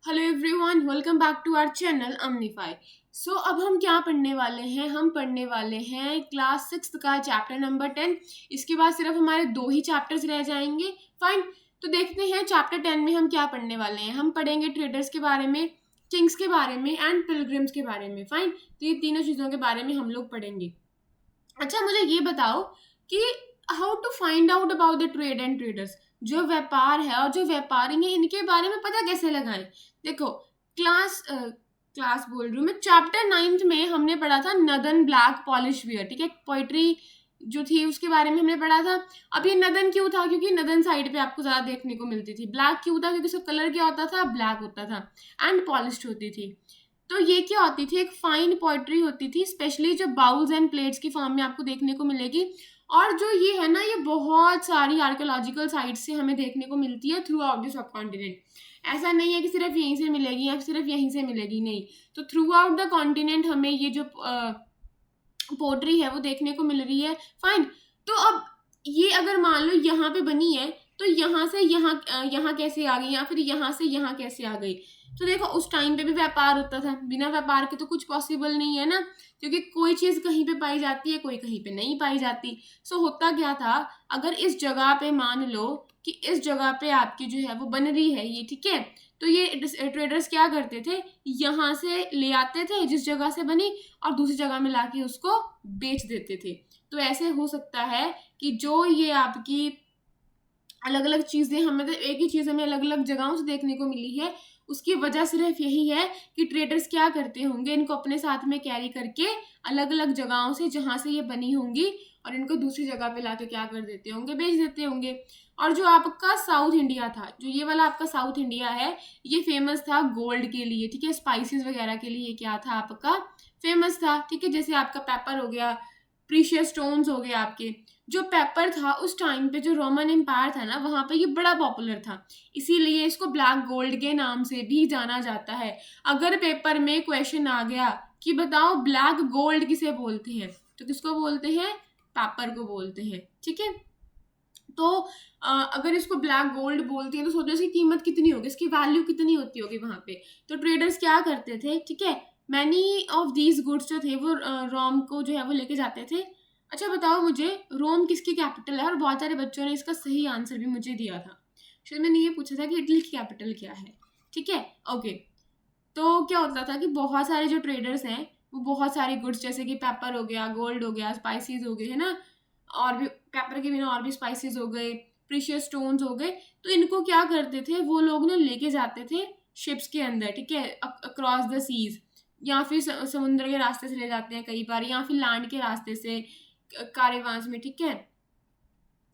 Hello everyone, welcome back to our channel अमनीफाई। So अब हम क्या पढ़ने वाले हैं? हम पढ़ने वाले हैं क्लास 6 का चैप्टर नंबर 10। इसके बाद सिर्फ हमारे दो ही चैप्टर्स रह जाएंगे। फाइन, तो देखते हैं चैप्टर 10 में हम क्या पढ़ने वाले हैं। हम पढ़ेंगे ट्रेडर्स के बारे में, किंग्स के बारे में एंड पिलग्रिम्स के बारे में। फाइन, तो ये तीनों चीज़ों के बारे में हम लोग पढ़ेंगे। अच्छा, मुझे ये बताओ कि how to find out about the trade and traders. जो व्यापार है और जो व्यापारी है, इनके बारे में पता कैसे लगाएं? देखो, क्लास बोल रही हूँ मैं, चैप्टर 9th में हमने पढ़ा था नदन ब्लैक पॉलिश वियर। ठीक है, पोइट्री जो थी उसके बारे में हमने पढ़ा था। अब ये नदन क्यों था? क्योंकि नदन साइड पे आपको ज्यादा देखने को मिलती थी। ब्लैक क्यों था? क्योंकि उसका कलर क्या होता था? ब्लैक होता था एंड पॉलिश्ड होती थी। तो ये क्या होती थी? एक फाइन पोइट्री होती थी, स्पेशली जो बाउल्स एंड प्लेट्स की फॉर्म में आपको देखने को मिलेगी। और जो ये है ना, ये बहुत सारी आर्कियोलॉजिकल साइट्स से हमें देखने को मिलती है through out the sub continent. ऐसा नहीं है कि सिर्फ यहीं से मिलेगी या सिर्फ यहीं से मिलेगी, नहीं। तो थ्रू आउट द कॉन्टिनेंट हमें ये जो पोट्री है वो देखने को मिल रही है। फाइन, तो अब ये अगर मान लो यहाँ पे बनी है, तो यहाँ से यहाँ कैसे आ गई, या फिर यहाँ से यहाँ कैसे आ गई? तो देखो, उस टाइम पे भी व्यापार होता था, बिना व्यापार के तो कुछ पॉसिबल नहीं है ना, क्योंकि कोई चीज कहीं पे पाई जाती है, कोई कहीं पे नहीं पाई जाती। सो होता क्या था, अगर इस जगह पे मान लो कि इस जगह पे आपकी जो है वो बन रही है ये, ठीक है, तो ये ट्रेडर्स क्या करते थे, यहाँ से ले आते थे जिस जगह से बनी, और दूसरी जगह में लाके उसको बेच देते थे। तो ऐसे हो सकता है कि जो ये आपकी अलग अलग चीजें हमें, तो एक ही चीज हमें अलग अलग जगहों से देखने को मिली है, उसकी वजह सिर्फ यही है कि ट्रेडर्स क्या करते होंगे, इनको अपने साथ में कैरी करके अलग अलग जगहों से जहां से ये बनी होंगी, और इनको दूसरी जगह पे लाके क्या कर देते होंगे, बेच देते होंगे। और जो आपका साउथ इंडिया था, जो ये वाला आपका साउथ इंडिया है, ये फेमस था गोल्ड के लिए। ठीक है, स्पाइसेस वगैरह के लिए क्या था आपका? फेमस था। ठीक है, जैसे आपका पेपर हो गया, प्रीशियस स्टोन्स हो गए आपके। जो पेपर था उस टाइम पे, जो रोमन एम्पायर था ना, वहां पे ये बड़ा पॉपुलर था, इसीलिए इसको ब्लैक गोल्ड के नाम से भी जाना जाता है। अगर पेपर में क्वेश्चन आ गया कि बताओ ब्लैक गोल्ड किसे बोलते हैं, तो किसको बोलते हैं? पेपर को बोलते हैं। ठीक है, तो अगर इसको ब्लैक गोल्ड बोलती हैं, तो सोचो इसकी कीमत कितनी होगी, इसकी वैल्यू कितनी होती होगी वहां पे। तो ट्रेडर्स क्या करते थे, ठीक है, मैनी ऑफ दीज गुड्स जो थे वो रोम को जो है वो लेके जाते थे। अच्छा बताओ मुझे, रोम किसकी कैपिटल है? और बहुत सारे बच्चों ने इसका सही आंसर भी मुझे दिया था। शायद मैंने ये पूछा था कि इटली की कैपिटल क्या है। ठीक है, ओके। तो क्या होता था कि बहुत सारे जो ट्रेडर्स हैं, वो बहुत सारी गुड्स, जैसे कि पेपर हो गया, गोल्ड हो गया, स्पाइसेस हो गए, है ना, और भी पेपर के बिना और भी स्पाइसेस हो गए, प्रीशियस स्टोन्स हो गए, तो इनको क्या करते थे वो लोग ना, लेके जाते थे शिप्स के अंदर। ठीक है, अक्रॉस द सीज, या फिर समुद्र के रास्ते से ले जाते हैं कई बार, या फिर लैंड के रास्ते से कारेवांस में। ठीक है,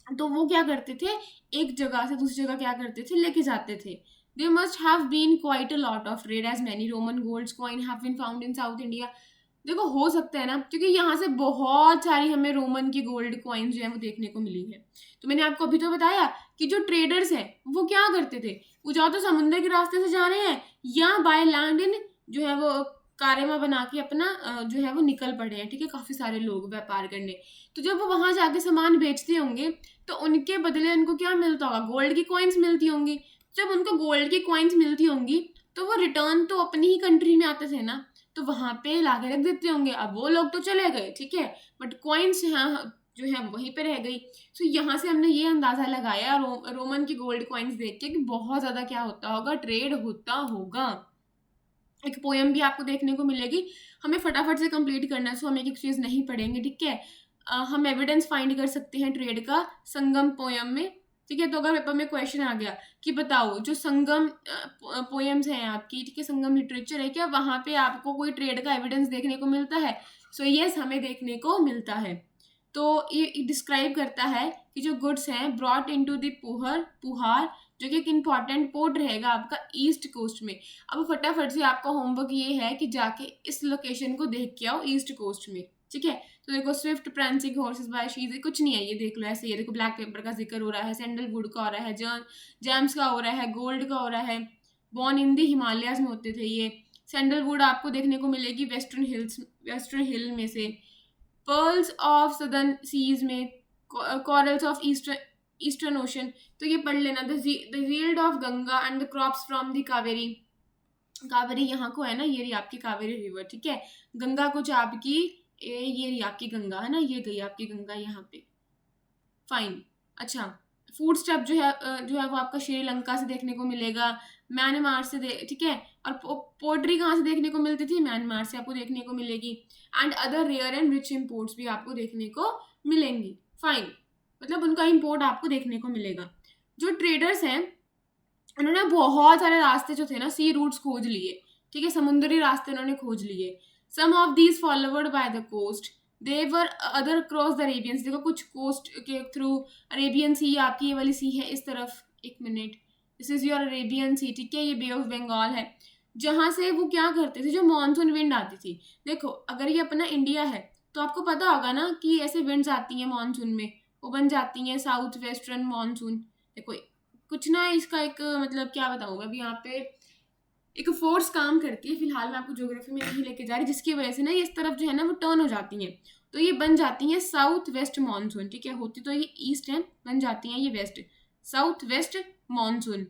तो वो क्या करते थे, एक जगह से दूसरी जगह क्या करते थे, लेके जाते थे। There must have been quite a lot of trade as many Roman gold coin have been found in South India. देखो, हो सकता है ना, क्योंकि यहाँ से बहुत सारी हमें रोमन की गोल्ड कॉइन जो है वो देखने को मिली है। तो मैंने आपको अभी तो बताया कि जो ट्रेडर्स हैं वो क्या करते थे, वो या तो समुद्र के रास्ते से जा रहे हैं, या बाय लैंड इन जो है वो कारेमा बना के अपना जो है वो निकल पड़े हैं। ठीक है, काफी सारे लोग व्यापार करने। तो जब वो वहां जाके सामान बेचते होंगे, तो उनके बदले उनको क्या मिलता होगा? गोल्ड की कॉइन्स मिलती होंगी। जब उनको गोल्ड की कॉइन्स मिलती होंगी, तो वो रिटर्न तो अपनी ही कंट्री में आते थे ना, तो वहां पे लाके रख देते होंगे। अब वो लोग तो चले गए, ठीक है, बट कॉइन्स यहाँ जो है वहीं पे रह गई। तो यहाँ से हमने ये अंदाजा लगाया रोमन की गोल्ड कॉइन्स देख के कि बहुत ज्यादा क्या होता होगा, ट्रेड होता होगा। एक पोयम भी आपको देखने को मिलेगी, हमें फटाफट से कंप्लीट करना है, सो हम एक एक चीज नहीं पढ़ेंगे। ठीक है, हम एविडेंस फाइंड कर सकते हैं ट्रेड का संगम पोयम में। ठीक है, तो अगर पेपर में क्वेश्चन आ गया कि बताओ जो संगम पोयम्स हैं आपकी, ठीक है, संगम लिटरेचर है, क्या वहां पे आपको कोई ट्रेड का एविडेंस देखने को मिलता है? सो यस, हमें देखने को मिलता है। तो ये डिस्क्राइब करता है कि जो गुड्स हैं ब्रॉट इनटू द पुहार, जो कि एक इम्पॉर्टेंट पोर्ट रहेगा आपका ईस्ट कोस्ट में। अब फटाफट से आपका होमवर्क ये है कि जाके इस लोकेशन को देख के आओ ईस्ट कोस्ट में। ठीक है, तो देखो, swift prancing horses by seas, कुछ नहीं है, ये देख लो ऐसे। ये देखो, ब्लैक पेपर का जिक्र हो रहा है, सैंडलवुड का हो रहा है, जैम्स का हो रहा है, गोल्ड का हो रहा है। बॉर्न इन दी हिमालयाज में होते थे ये। सैंडलवुड आपको देखने को मिलेगी वेस्टर्न हिल में से। पर्ल्स ऑफ सदर्न सीज में, कॉरल्स ऑफ ईस्टर्न ओशन। तो ये पढ़ लेना, the yield of Ganga and the crops from the Kaveri. Kaveri यहाँ को है ना, ये रही आपकी कावेरी रिवर, ठीक है। गंगा कुछ आपकी ये रही आपकी गंगा, है ना, ये गई आपकी गंगा यहाँ पे, फाइन। अच्छा, फूड स्टफ जो है वो आपका श्रीलंका से देखने को मिलेगा, म्यांमार से ठीक है। और पोल्ट्री कहाँ से देखने को मिलती थी, म्यांमार से आपको देखने को मिलेगी। And other rare and rich imports भी आपको देखने को मिलेंगी, फाइन। मतलब उनका इम्पोर्ट आपको देखने को मिलेगा। जो ट्रेडर्स हैं उन्होंने बहुत सारे रास्ते जो थे ना, सी रूट्स खोज लिए, ठीक है, समुद्री रास्ते उन्होंने खोज लिए। Some of these followed by the coast, they were other cross the Arabians. देखो कुछ कोस्ट के थ्रू, अरेबियन सी आपकी ये वाली सी है इस तरफ, एक minute, this is your Arabian Sea, ठीक है, ये बे ऑफ बंगाल है, जहाँ से वो क्या करते थे, जो मानसून विंड आती थी। देखो अगर ये अपना इंडिया है तो आपको पता होगा ना कि ऐसे विंड्स आती हैं मानसून में, वो बन जाती हैं साउथ वेस्टर्न मानसून। देखो कुछ ना इसका एक मतलब क्या बताऊँ, अभी यहाँ पे एक फोर्स काम करती है, फिलहाल मैं आपको ज्योग्राफी में नहीं लेके जा रही, जिसकी वजह से ना इस तरफ जो है ना वो टर्न हो जाती हैं, तो ये बन जाती हैं साउथ वेस्ट मानसून, ठीक है। होती तो ये ईस्ट है, बन जाती हैं ये west, south west monsoon,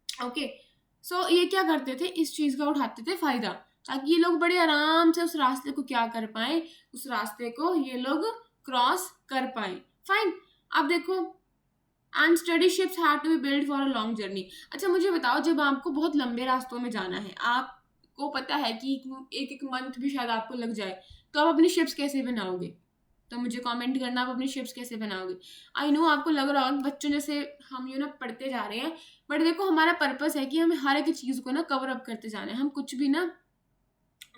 okay. So ये क्या करते थे, इस चीज़ का उठाते थे फायदा, ताकि ये लोग बड़े आराम से उस रास्ते को क्या कर पाए, उस रास्ते को ये लोग क्रॉस कर पाए, फाइन। अब देखो, and sturdy ships had to be build for a long journey. अच्छा मुझे बताओ, जब आपको बहुत लंबे रास्तों में जाना है, आपको पता है कि एक एक मंथ भी शायद आपको लग जाए, तो आप अपनी शिप्स कैसे बनाओगे? तो मुझे कमेंट करना आप अपनी शिप्स कैसे बनाओगे। आई नो आपको लग रहा होगा बच्चों जैसे हम ना पढ़ते जा रहे हैं, बट देखो हमारा पर्पस है कि हमें हर एक चीज़ को ना कवर अप करते जाना है, हम कुछ भी ना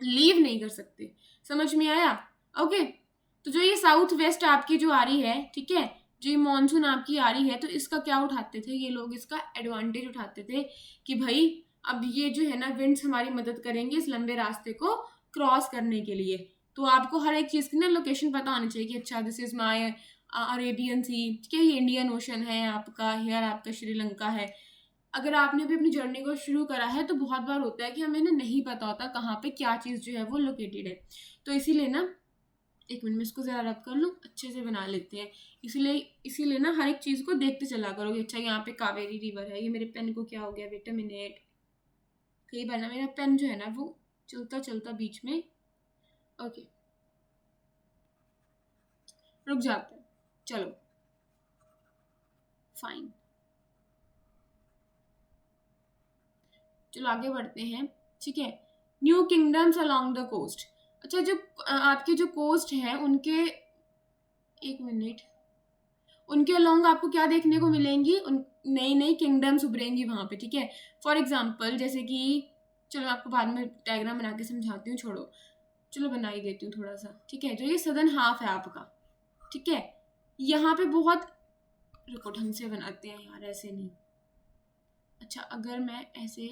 लीव नहीं कर सकते, समझ में आया? ओके, तो जो ये साउथ वेस्ट आपकी जो आ रही है, ठीक है, जो ये मानसून आपकी आ रही है, तो इसका क्या उठाते थे ये लोग, इसका एडवांटेज उठाते थे कि भाई अब ये जो है ना विंड्स हमारी मदद करेंगे इस लंबे रास्ते को क्रॉस करने के लिए। तो आपको हर एक चीज़ की ना लोकेशन पता होनी चाहिए कि अच्छा this is my Arabian Sea, ठीक है, ये इंडियन ओशन है आपका, हेयर आपका श्रीलंका है। अगर आपने भी अपनी जर्नी को शुरू करा है तो बहुत बार होता है कि हमें ना नहीं पता होता कहाँ पे क्या चीज़ जो है वो लोकेटेड है, तो इसीलिए ना, एक मिनट में इसको ज़रा रब कर लूँ, अच्छे से बना लेते हैं। इसीलिए ना हर एक चीज़ को देखते चला करोगे। अच्छा यहाँ पे कावेरी रिवर है, ये मेरे पेन को क्या हो गया, वेट अ मिनट, कई बार ना मेरा पेन जो है ना वो चलता चलता बीच में, ओके रुक जाता है, चलो फाइन, चलो आगे बढ़ते हैं, ठीक है। New kingdoms along the coast. अच्छा जो आपके जो कोस्ट हैं उनके, एक मिनट, उनके अलोंग आपको क्या देखने को मिलेंगी, उन नई नई किंगडम्स उभरेंगी वहाँ पे, ठीक है। फॉर एग्जांपल जैसे कि, चलो आपको बाद में डायग्राम बना के समझाती हूँ, छोड़ो, चलो बना ही देती हूँ थोड़ा सा, ठीक है। जो ये सदर्न हाफ है आपका, ठीक है, यहाँ पे बहुत, रुको ढंग से बनाते हैं यार, ऐसे नहीं। अच्छा अगर मैं ऐसे,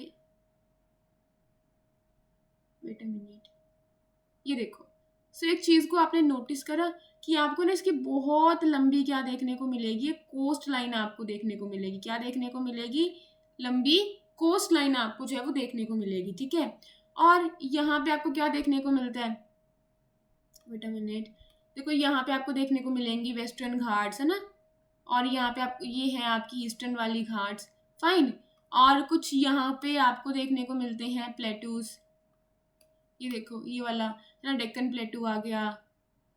वेट अ मिनट, ये देखो, सो एक चीज़ को आपने नोटिस करा कि आपको ना इसकी बहुत लंबी क्या देखने को मिलेगी, कोस्ट लाइन आपको देखने को मिलेगी, क्या देखने को मिलेगी, लंबी कोस्ट लाइन आपको जो है वो देखने को मिलेगी, ठीक है। और यहाँ पे आपको क्या देखने को मिलता है, वेट अ मिनट, देखो यहाँ पे आपको देखने को मिलेंगी वेस्टर्न घाट्स, है ना, और यहाँ पे आप ये है आपकी ईस्टर्न वाली घाट्स, फाइन। और कुछ यहाँ पे आपको देखने को मिलते हैं प्लेटूज, ये देखो ये वाला है ना, डेक्कन प्लेटू आ गया,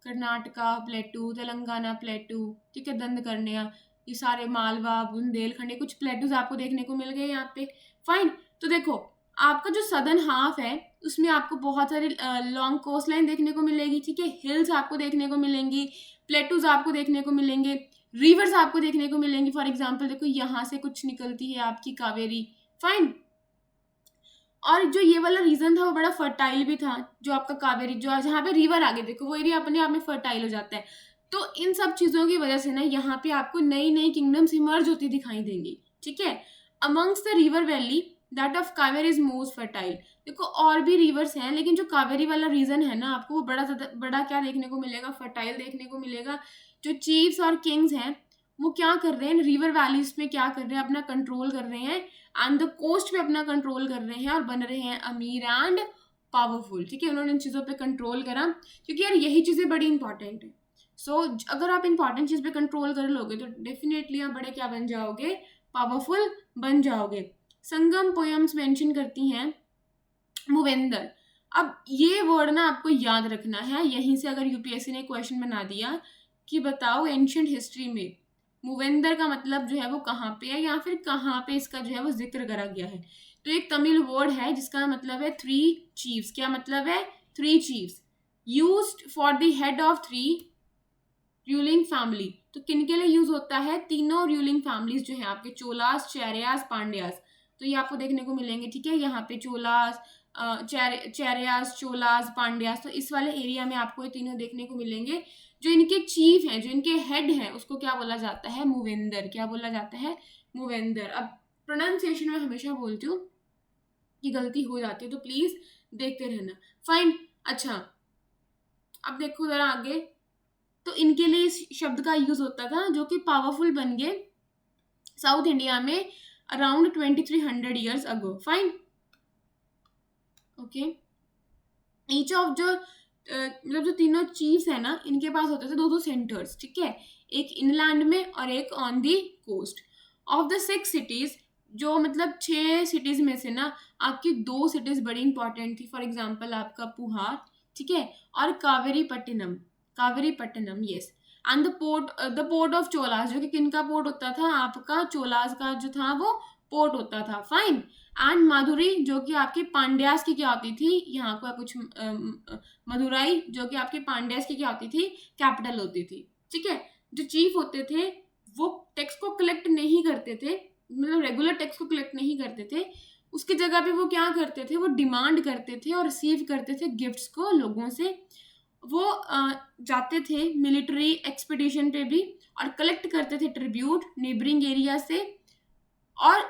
कर्नाटका प्लेटू, तेलंगाना प्लेटू, ठीक है, दंड करनिया, ये सारे मालवा बुंदेलखंड, कुछ प्लेटूज आपको देखने को मिल गए यहाँ पे, फाइन। तो देखो आपका जो सदर्न हाफ है उसमें आपको बहुत सारी लॉन्ग कोस्ट लाइन देखने को मिलेगी, ठीक है, हिल्स आपको देखने को मिलेंगी, प्लेटूज आपको देखने को मिलेंगे, रिवर्स आपको देखने को मिलेंगी। फॉर एग्जाम्पल देखो यहाँ से कुछ निकलती है आपकी कावेरी, फाइन। और जो ये वाला रीजन था वो बड़ा फर्टाइल भी था, जो आपका कावेरी जो जहाँ पे रिवर आगे देखो वो एरिया अपने आप में फर्टाइल हो जाता है। तो इन सब चीज़ों की वजह से ना यहाँ पे आपको नई नई किंगडम्स इमर्ज होती दिखाई देंगी, ठीक है। Amongst the river valley that of Kaveri is most fertile. देखो और भी रिवर्स हैं लेकिन जो कावेरी वाला रीजन है ना आपको वो बड़ा क्या देखने को मिलेगा, फर्टाइल देखने को मिलेगा। जो चीफ्स और किंग्स हैं वो क्या कर रहे हैं, रिवर वैलीज में क्या कर रहे हैं, अपना कंट्रोल कर रहे हैं, एंड द कोस्ट पे अपना कंट्रोल कर रहे हैं और बन रहे हैं अमीर एंड पावरफुल, ठीक है। उन्होंने इन चीज़ों पे कंट्रोल करा क्योंकि यार यही चीज़ें बड़ी इंपॉर्टेंट है। सो अगर आप इंपॉर्टेंट चीज़ पे कंट्रोल कर लोगे तो डेफिनेटली आप बड़े क्या बन जाओगे, पावरफुल बन जाओगे। संगम पोएम्स मेंशन करती हैं मूवेंदर। अब ये वर्ड ना आपको याद रखना है, यहीं से अगर यूपीएससी ने क्वेश्चन बना दिया कि बताओ एंशिएंट हिस्ट्री में मूवेंदर का मतलब जो है वो कहाँ पे है, या फिर कहाँ पे इसका जो है वो जिक्र करा गया है। तो एक तमिल वर्ड है जिसका मतलब है 3 चीफ्स। क्या मतलब है? 3 chiefs used for the head of 3 ruling family. तो किन के लिए यूज होता है? तीनों रूलिंग फैमिलीज जो है आपके, चोलास, चैरियास, पांड्यास। तो ये आपको देखने को मिलेंगे, ठीक है, यहाँ पे चोलास, चैरियास, चोलास, पांड्यास। तो इस वाले एरिया में आपको ये तीनों देखने को मिलेंगे। जो इनके चीफ हैं, जो इनके हेड हैं, उसको क्या बोला जाता है? मूवेंदर। क्या बोला जाता है? मूवेंदर। अब प्रोनाउंसिएशन में हमेशा बोलती हूँ कि गलती हो जाती है, तो प्लीज देखते रहना। फाइन। अच्छा, अब देखो जरा आगे। तो इनके लिए इस शब्द का यूज होता था, जो कि पावरफुल बन गए साउथ इंडिया में around 2300 years ago. Fine, okay. Each of जो मतलब जो तीनों चीफ्स है ना, इनके पास होते थे 2 सेंटर्स, ठीक है, एक इनलैंड में और एक on the coast. Of the 6 cities, जो मतलब 6 सिटीज में से ना आपकी 2 सिटीज बड़ी इंपॉर्टेंट थी। फॉर एग्जाम्पल आपका पुहार, ठीक है, और Kaveripattinam. Kaveripattinam, yes. And the port of Cholas, जो कि किनका पोर्ट होता था? आपका चोलास का जो था वो पोर्ट होता था। फाइन। एंड माधुरी, जो कि आपकी पांड्यास की क्या होती थी? यहाँ का कुछ मदुराई, जो कि आपके पांड्यास की क्या होती थी? कैपिटल होती थी, ठीक है। जो चीफ होते थे वो टैक्स को कलेक्ट नहीं करते थे, मतलब रेगुलर टैक्स को कलेक्ट नहीं करते थे। उसकी जगह पे वो क्या करते थे? वो डिमांड करते थे और रिसीव करते थे गिफ्ट्स को लोगों से। वो जाते थे मिलिट्री एक्सपीडिशन पे भी और कलेक्ट करते थे ट्रिब्यूट नेबरिंग एरिया से, और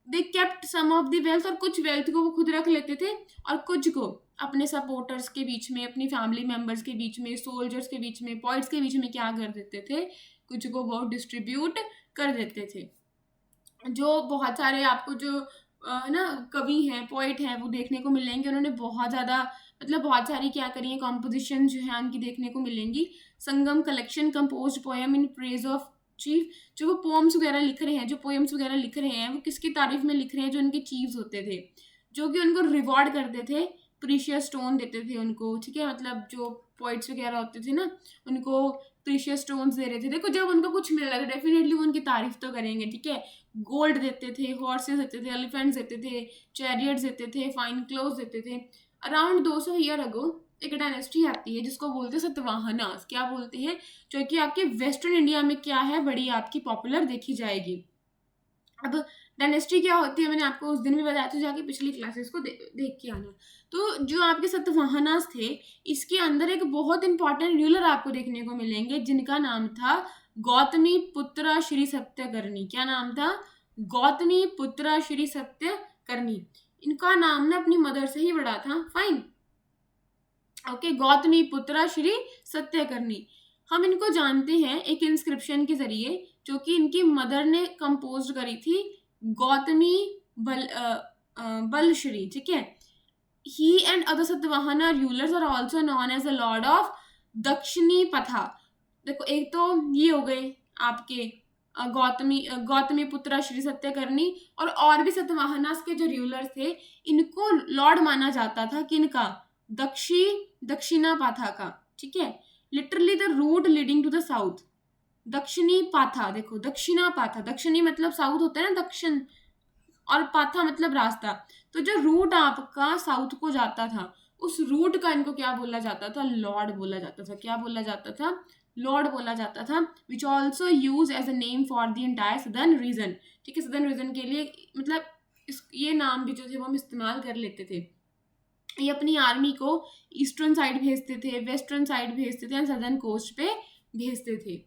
they kept some of the wealth, और कुछ वेल्थ को वो खुद रख लेते थे और कुछ को अपने सपोर्टर्स के बीच में, अपनी फैमिली मेंबर्स के बीच में, सोल्जर्स के बीच में, पॉइंट्स के बीच में क्या कर देते थे? कुछ को वो डिस्ट्रीब्यूट कर देते थे। जो बहुत सारे आपको जो ना कवि हैं, पोइट हैं, वो देखने को मिलेंगे। उन्होंने बहुत ज़्यादा मतलब बहुत सारी क्या करी है, कॉम्पोजिशन जो है उनकी देखने को मिलेंगी। Sangam collection composed poem in praise of chief. जो वो पोम्स वगैरह लिख रहे हैं, जो पोएम्स वगैरह लिख रहे हैं, वो किसकी तारीफ में लिख रहे हैं? जो उनके चीफ्स होते थे, जो कि उनको रिवॉर्ड करते थे, प्रीशियस स्टोन देते थे उनको, ठीक है। मतलब जो पोइट्स वगैरह होते थे ना, उनको प्रीशियस स्टोन्स दे रहे थे। देखो, जब उनको कुछ मिल रहा था डेफिनेटली वो उनकी तारीफ तो करेंगे, ठीक है। गोल्ड देते थे, हॉर्सेस देते थे, एलिफेंट्स देते थे, चैरियट्स देते थे, फाइन क्लोथ्स देते थे। अराउंड 200 ईयर अगो एक डायनेस्टी आती है जिसको बोलते हैं सतवाहनास। क्या बोलते हैं? जो कि आपके वेस्टर्न इंडिया में क्या है, बड़ी आपकी पॉपुलर देखी जाएगी। अब डायनेस्टी क्या होती है मैंने आपको उस दिन भी बताया था, जाके पिछली क्लासेस को देख के आना। तो जो आपके सतवाहनास थे, इसके अंदर एक बहुत इंपॉर्टेंट रूलर आपको देखने को मिलेंगे जिनका नाम था गौतमी पुत्र श्री सत्यकर्णी। क्या नाम था? गौतमी पुत्र श्री सत्यकर्णी। इनका नाम ना अपनी मदर से ही बड़ा था। Fine, okay. गौतमी पुत्र श्री सत्यकर्णी। हम इनको जानते हैं एक इंस्क्रिप्शन के जरिए, जो कि इनकी मदर ने कंपोज करी थी, गौतमी बलश्री, ठीक है। He and other Satavahana rulers are also known as the lord of Dakshinapatha. देखो, एक तो ये हो गए आपके गौतमी पुत्र श्री सत्यकर्णी, और भी सतवाहनास के जो रूलर्स थे, इनको लॉर्ड माना जाता था। किनका? दक्षिणा पाथा का, ठीक है। Literally the route leading to the south. दक्षिणी पाथा, देखो दक्षिणा पाथा, दक्षिणी मतलब साउथ होता है ना, दक्षिण, और पाथा मतलब रास्ता। तो जो रूट आपका साउथ को जाता था, उस रूट का इनको क्या बोला जाता था? लॉर्ड बोला जाता था। क्या बोला जाता था? लॉर्ड बोला जाता था। Which also use as a name for the entire southern region, ठीक है। सदर्न रीजन के लिए मतलब ये नाम भी जो थे वो हम इस्तेमाल कर लेते थे। ये अपनी आर्मी को ईस्टर्न साइड भेजते थे, वेस्टर्न साइड भेजते थे, एंड सदर्न कोस्ट पे भेजते थे।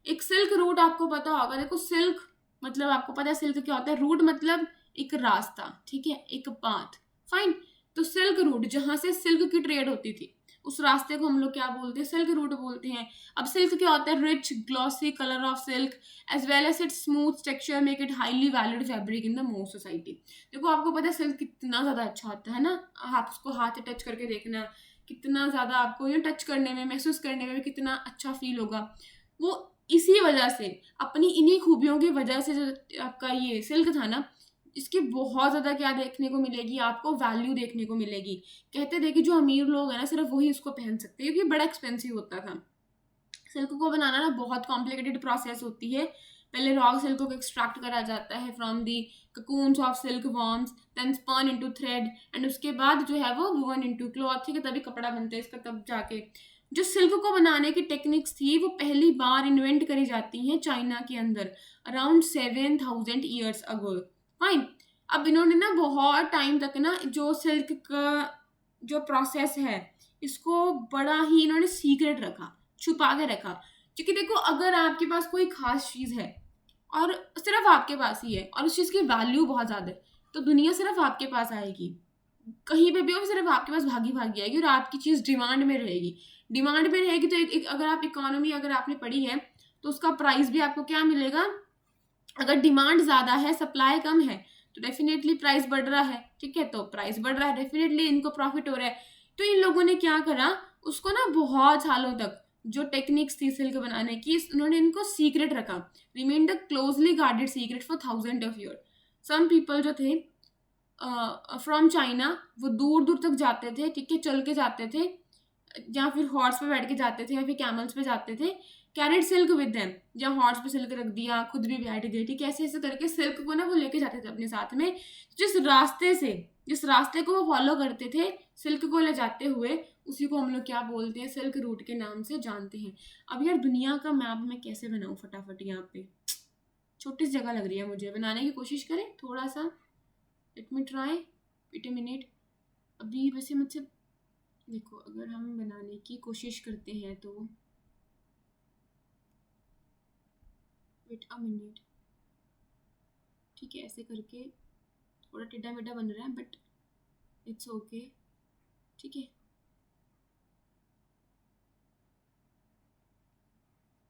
एक सिल्क रूट आपको पता होगा। देखो, सिल्क मतलब आपको पता है सिल्क क्या होता है? रूट मतलब एक रास्ता, ठीक है, एक पाथ। फाइन। तो सिल्क रूट, जहां से सिल्क की ट्रेड होती थी, उस रास्ते को हम लोग क्या बोलते हैं? सिल्क रूट बोलते हैं। अब सिल्क क्या होता है? Rich glossy colour of silk as well as its smooth texture make it highly valued fabric in the most society. देखो, आपको पता है सिल्क कितना ज्यादा अच्छा होता है ना, आप उसको हाथ से टच करके देखना, कितना ज्यादा आपको ये टच करने में, महसूस करने में भी कितना अच्छा फील होगा। वो इसी वजह से, अपनी इन्हीं खूबियों की वजह से जो आपका ये सिल्क था ना, इसकी बहुत ज़्यादा क्या देखने को मिलेगी आपको, वैल्यू देखने को मिलेगी। कहते थे कि जो अमीर लोग हैं ना सिर्फ वही उसको पहन सकते हैं, क्योंकि बड़ा एक्सपेंसिव होता था। सिल्क को बनाना ना बहुत कॉम्प्लिकेटेड प्रोसेस होती है। पहले रॉ सिल्क को एक्सट्रैक्ट करा जाता है from the cocoons of silkworms, then spun into thread, and उसके बाद जो है वो वुवन इनटू क्लॉथ, ठीक है, तभी कपड़ा बनता है इसका। तब जाके जो सिल्क को बनाने की टेक्निक्स थी वो पहली बार इन्वेंट करी जाती हैं चाइना के अंदर अराउंड 7,000 ईयर्स अगो। फाइन। अब इन्होंने ना बहुत टाइम तक ना जो सिल्क का जो प्रोसेस है इसको बड़ा ही इन्होंने सीक्रेट रखा, छुपा के रखा। क्योंकि देखो अगर आपके पास कोई खास चीज़ है और सिर्फ आपके पास ही है और उस चीज़ की वैल्यू बहुत ज़्यादा है, तो दुनिया सिर्फ आपके पास आएगी। कहीं पे भी हो सिर्फ आपके पास भागी भागी आएगी और आपकी चीज़ डिमांड में रहेगी। डिमांड में रहेगी तो एक अगर आप इकोनॉमी अगर आपने पढ़ी है तो उसका प्राइस भी आपको क्या मिलेगा। अगर डिमांड ज़्यादा है, सप्लाई कम है, तो डेफिनेटली प्राइस बढ़ रहा है, ठीक है, तो प्राइस बढ़ रहा है, डेफिनेटली इनको प्रॉफिट हो रहा है। तो इन लोगों ने क्या करा, उसको ना बहुत सालों तक जो टेक्निक्स थी सिल्क बनाने की उन्होंने इनको सीक्रेट रखा, remain the closely guarded secret for 1000 of years। Some people जो थे फ्रॉम चाइना वो दूर दूर तक जाते थे, ठीक है, चल के जाते थे, या फिर हॉर्स पे बैठ के जाते थे, या फिर कैमल्स पे जाते थे, कैरेट सिल्क विद देम, या हॉर्स पे सिल्क रख दिया, खुद भी बैठ गए, ठीक है, ऐसे ऐसे करके सिल्क को ना वो लेके जाते थे अपने साथ में। जिस रास्ते को वो फॉलो करते थे सिल्क को ले जाते हुए, उसी को हम लोग क्या बोलते हैं, सिल्क रूट के नाम से जानते हैं। अब यार दुनिया का मैप मैं कैसे बनाऊं फटाफट, यहाँ पे छोटी सी जगह लग रही है मुझे, बनाने की कोशिश करें थोड़ा सा, let me try, wait a minute. अभी वैसे मुझसे देखो अगर हम बनाने की कोशिश करते हैं तो वेट अ मिनट, ठीक है, ऐसे करके थोड़ा टेढ़ा मेढ़ा बन रहा है बट इट्स ओके, ठीक है।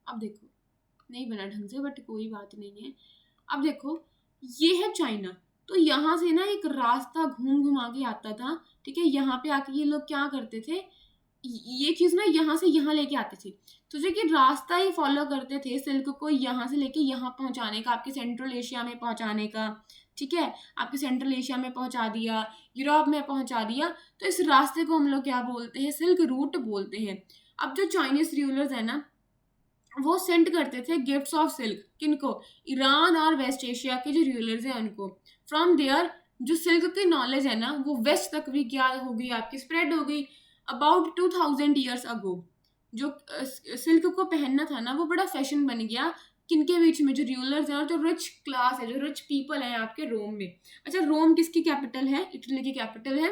अब देखो नहीं बना ढंग से बट कोई बात नहीं है। अब देखो ये है चाइना, तो यहाँ से ना एक रास्ता घूम घुमा के आता था, ठीक है, यहाँ पे आके ये लोग क्या करते थे, ये चीज़ ना यहाँ से यहाँ लेके आते थे। तो जो कि रास्ता ही फॉलो करते थे सिल्क को यहाँ से लेके यहाँ पहुँचाने का, आपके सेंट्रल एशिया में पहुँचाने का, ठीक है, आपके सेंट्रल एशिया में पहुँचा दिया, यूरोप में पहुँचा दिया। तो इस रास्ते को हम लोग क्या बोलते हैं, सिल्क रूट बोलते हैं। अब जो चाइनीज रूलर्स है ना वो सेंड करते थे गिफ्ट्स ऑफ सिल्क, किनको, ईरान और वेस्ट एशिया के जो रूलर्स हैं उनको। फ्रॉम देयर जो सिल्क की नॉलेज है ना वो वेस्ट तक भी क्या हो गई आपकी, स्प्रेड हो गई। अबाउट 2000 ईयर्स अगो जो सिल्क को पहनना था ना वो बड़ा फैशन बन गया, किनके बीच में, जो रूलर्स हैं और जो रिच क्लास है, जो रिच पीपल है आपके रोम में। अच्छा, रोम किसकी कैपिटल है, इटली की कैपिटल है,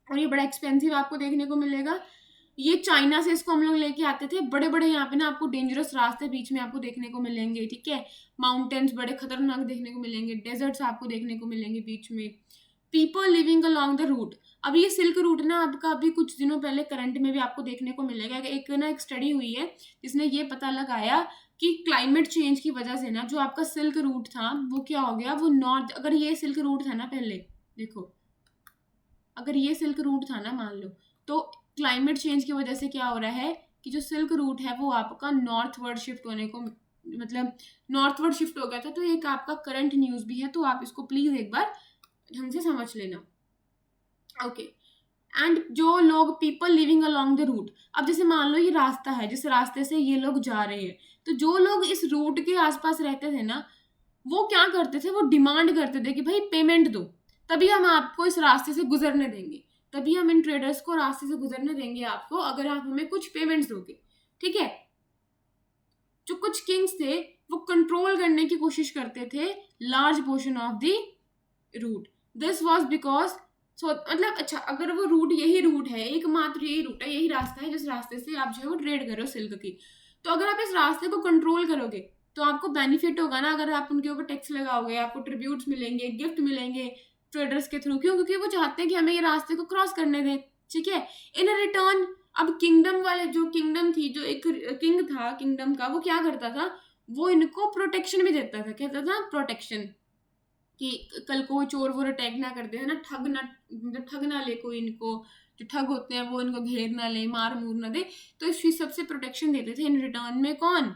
और ये बड़ा एक्सपेंसिव आपको देखने को मिलेगा। ये चाइना से इसको हम लोग लेके आते थे, बड़े बड़े यहाँ पे ना आपको डेंजरस रास्ते बीच में आपको देखने को मिलेंगे, ठीक है, माउंटेन्स बड़े खतरनाक देखने को मिलेंगे, डेजर्ट्स आपको देखने को मिलेंगे बीच में, people living along the route. अब ये सिल्क रूट ना आपका अभी कुछ दिनों पहले करंट में भी आपको देखने को मिलेगा। एक स्टडी हुई है जिसने ये पता लगाया कि क्लाइमेट चेंज की वजह से ना जो आपका सिल्क रूट था वो क्या हो गया, वो नॉर्थ, अगर ये सिल्क रूट था ना पहले, देखो अगर ये सिल्क रूट था ना मान लो, तो क्लाइमेट चेंज की वजह से क्या हो रहा है कि जो सिल्क रूट है वो आपका नॉर्थवर्ड शिफ्ट होने को, मतलब नॉर्थवर्ड शिफ्ट हो गया था। तो एक आपका करंट न्यूज़ भी है, तो आप इसको प्लीज़ एक बार ढंग से समझ लेना, ओके। एंड जो लोग people living along the route, अब जैसे मान लो ये रास्ता है जिस रास्ते से ये लोग जा रहे हैं, तो जो लोग इस रूट के आसपास रहते थे ना वो क्या करते थे, वो डिमांड करते थे कि भाई पेमेंट दो, तभी हम आपको इस रास्ते से गुजरने देंगे, तभी हम इन ट्रेडर्स को रास्ते से गुजरने देंगे आपको, अगर आप हमें कुछ पेमेंट्स दोगे, ठीक है। जो कुछ किंग्स थे वो कंट्रोल करने की कोशिश करते थे large portion of the route. This was because मतलब अच्छा अगर वो रूट यही रूट है, एकमात्र यही रूट है, यही रास्ता है जिस रास्ते से आप जो है वो ट्रेड कर रहे हो सिल्क की, तो अगर आप इस रास्ते को कंट्रोल करोगे तो आपको बेनिफिट होगा ना, अगर आप उनके ऊपर टैक्स लगाओगे आपको ट्रिब्यूट्स मिलेंगे, गिफ्ट मिलेंगे ट्रेडर्स के थ्रू, क्यों, क्योंकि वो चाहते हैं कि हमें ये रास्ते को क्रॉस करने दें, ठीक है। इन रिटर्न अब किंगडम वाले, जो किंगडम थी, जो एक किंग था किंगडम का, वो क्या करता था, वो इनको प्रोटेक्शन भी देता था, कहता था प्रोटेक्शन, कि कल को चोर वोर अटैक ना कर दे, है ना, ठग ना ले कोई, इनको जो ठग होते हैं वो इनको घेर ना ले, मार मूर ना दे, तो इस चीज सबसे प्रोटेक्शन देते थे इन रिटर्न में, कौन,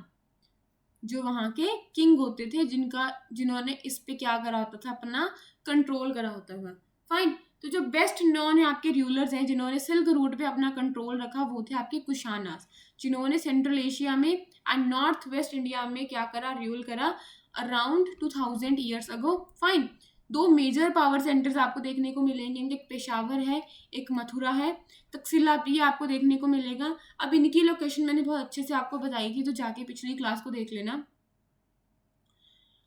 जो वहाँ के किंग होते थे, जिन्होंने इस पे क्या करा होता था, अपना कंट्रोल करा होता था। फाइन। तो जो बेस्ट नॉन है आपके रूलर्स हैं जिन्होंने सिल्क रूट पे अपना कंट्रोल रखा, वो थे आपके कुशानास, जिन्होंने सेंट्रल एशिया में एंड नॉर्थ वेस्ट इंडिया में क्या करा, रूल करा अराउंड 2000 ईयर्स अगो। फाइन। दो मेजर पावर सेंटर्स आपको देखने को मिलेंगे, एक पेशावर है, एक मथुरा है। तक्षशिला भी आपको देखने को मिलेगा। अब इनकी लोकेशन मैंने बहुत अच्छे से आपको बताई थी, तो जाके पिछली क्लास को देख लेना।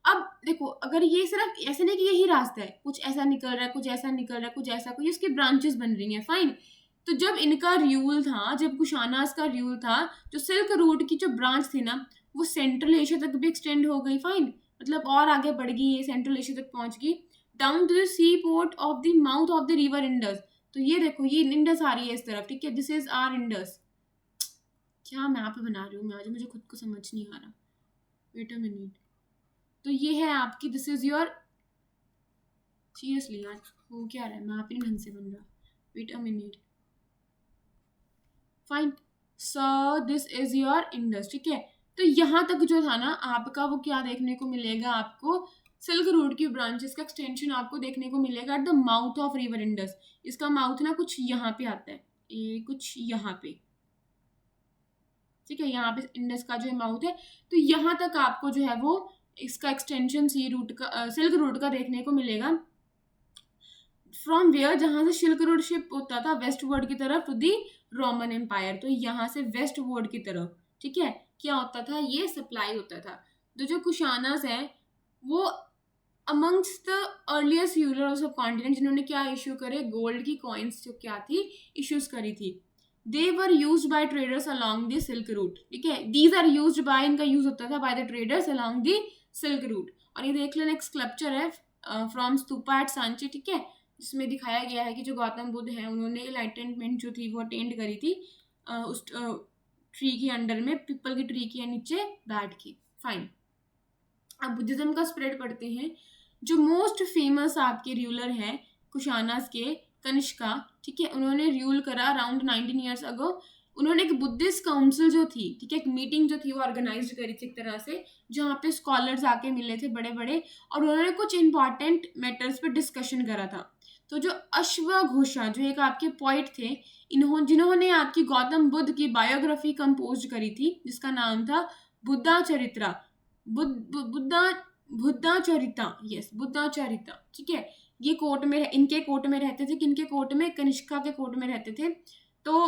अब देखो, अगर ये सिर्फ ऐसे नहीं कि यही रास्ता है, कुछ ऐसा निकल रहा है, कुछ ऐसा निकल रहा है, कुछ ऐसा, कुछ इसकी ब्रांचेस बन रही हैं। फाइन। तो जब इनका रूल था, जब कुशानास का रूल था, जो सिल्क रूट की जो ब्रांच थी ना, वो सेंट्रल एशिया तक भी एक्सटेंड हो गई। फाइन। मतलब और आगे बढ़ गई, ये सेंट्रल एशिया तक पहुंच गई, down to the sea port of the mouth of the river Indus. तो ये देखो, ये इंडस आ रही है इस तरफ, ठीक है, दिस इज आर इंडस। क्या मैप बना रही हूँ मैं आज, मुझे खुद को समझ नहीं आ रहा। Wait a minute. तो ये है आपकी, दिस इज योर, सीरियसली यार वो क्या रहा है, मैप ही ढंग से बन रहा। Wait a minute. Fine. So this is your Indus, ठीक है। तो यहाँ तक जो था ना आपका, वो क्या देखने को मिलेगा आपको, सिल्क रूट की ब्रांचेस का एक्सटेंशन आपको देखने को मिलेगा at the mouth of river Indus. इसका माउथ ना कुछ यहाँ पे आता है, ये कुछ यहाँ पे, ठीक है, यहाँ पे इंडस का जो है माउथ है। तो यहाँ तक आपको जो है वो इसका एक्सटेंशन सी रूट का, सिल्क रूट का देखने को मिलेगा। फ्रॉम वेयर, जहाँ से सिल्क रूट शिप होता था वेस्ट वर्ड की तरफ टू दी रोमन एम्पायर। तो यहाँ से वेस्ट वर्ड की तरफ, ठीक है, क्या होता था, ये सप्लाई होता था। तो जो कुशानास हैं वो amongst the earliest Euler's of continent, जिन्होंने क्या इश्यू करे, गोल्ड की कॉइन्स जो क्या थी, इश्यूज करी थी। They were use by traders along the silk route, ठीक है, दीज आर यूज बाय, इनका यूज होता था by the traders along the silk route. और ये देख लेना, एक स्कल्पचर है फ्रॉम स्तूपा एट सांची, ठीक है, जिसमें दिखाया गया है कि जो गौतम बुद्ध हैं उन्होंने एनलाइटनमेंट जो थी वो अटेंड करी थी उस ट्री के अंडर में, पीपल की ट्री के नीचे बैठ के। फाइन। अब बुद्धिज्म का स्प्रेड पढ़ते हैं। जो मोस्ट फेमस आपके रूलर हैं कुशानास के, कनिष्का, ठीक है, उन्होंने रूल करा अराउंड 19 ईयर्स अगो। उन्होंने एक बुद्धिस्ट काउंसिल जो थी, ठीक है, एक मीटिंग जो थी वो ऑर्गेनाइज करी थी एक तरह से, जहाँ पे स्कॉलर्स आके मिले थे बड़े बड़े, और उन्होंने कुछ इंपॉर्टेंट मैटर्स पे डिस्कशन करा था। तो जो अश्वघोषा, जो एक आपके पोइट थे, जिन्होंने आपकी गौतम बुद्ध की बायोग्राफी कंपोज करी थी, जिसका नाम था बुद्धा चरित्रा, बुद्धा चरिता, यस, बुद्धा चरिता, ठीक है। ये कोर्ट में, इनके कोर्ट में रहते थे, किनके कोर्ट में, कनिष्का के कोर्ट में रहते थे। तो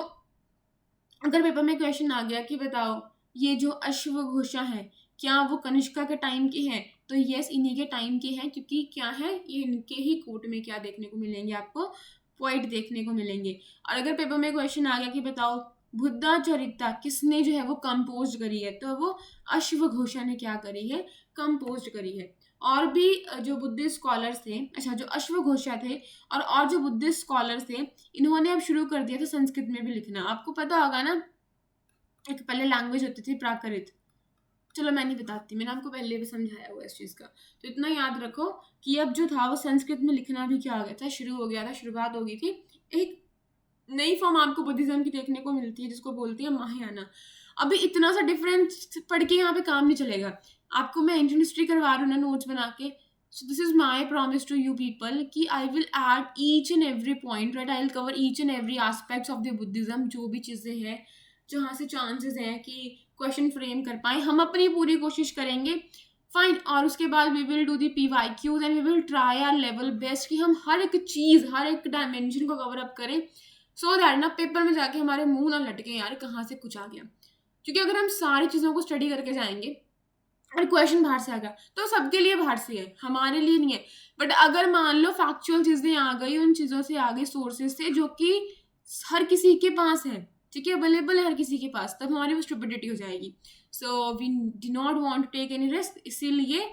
अगर पेपर में क्वेश्चन आ गया कि बताओ ये जो अश्वघोषा है क्या वो कनिष्का के टाइम के हैं, तो यस, इन्हीं के टाइम के हैं, क्योंकि क्या है, ये इनके ही कोर्ट में क्या देखने को मिलेंगे आपको, पोइट देखने को मिलेंगे। और अगर पेपर में क्वेश्चन आ गया कि बताओ बुद्धा चरिता किसने जो है वो कंपोज करी है, तो वो अश्वघोषा ने क्या करी है, कंपोज करी है। और भी जो बुद्धिस्ट स्कॉलर्स थे, अच्छा, जो अश्वघोषा थे और जो बुद्धिस्ट स्कॉलर्स थे, इन्होंने अब शुरू कर दिया था संस्कृत में भी लिखना। आपको पता होगा ना, एक पहले लैंग्वेज होती थी प्राकृत, चलो मैं नहीं बताती, मैंने आपको पहले भी समझाया हुआ इस चीज़ का। तो इतना याद रखो कि अब जो था वो संस्कृत में लिखना भी क्या हो गया था, शुरू हो गया था, शुरुआत हो गई थी। एक नई फॉर्म आपको बुद्धिज्म की देखने को मिलती है, जिसको बोलती है महायाना। अभी इतना सा डिफरेंस पढ़ के यहाँ पे काम नहीं चलेगा। आपको मैं इंडियन हिस्ट्री करवा रही हूँ ना नोट्स बना के। So this is my promise to you people कि I will add each and every point, right, I will cover each and every aspects of the Buddhism. जो भी चीज़ें हैं जहाँ से चांसेस हैं कि क्वेश्चन फ्रेम कर पाए, हम अपनी पूरी कोशिश करेंगे। फाइन। और उसके बाद we will do the PYQs and we will try our level best कि हम हर एक चीज़, हर एक डायमेंशन को कवर अप करें, सो दैट ना पेपर में जाके हमारे मुंह ना लटके यार कहाँ से कुछ आ गया। क्योंकि अगर हम सारी चीज़ों को स्टडी करके जाएंगे और क्वेश्चन बाहर से आ गया तो सबके लिए बाहर से है, हमारे लिए नहीं है। बट अगर मान लो फैक्चुअल चीज़ें आ गई, उन चीज़ों से आ गई सोर्सेज से जो कि हर किसी के पास है, ठीक है, अवेलेबल है हर किसी के पास, तब हमारी वो स्टुपिडिटी हो जाएगी। So we do not want to take any risk, इसीलिए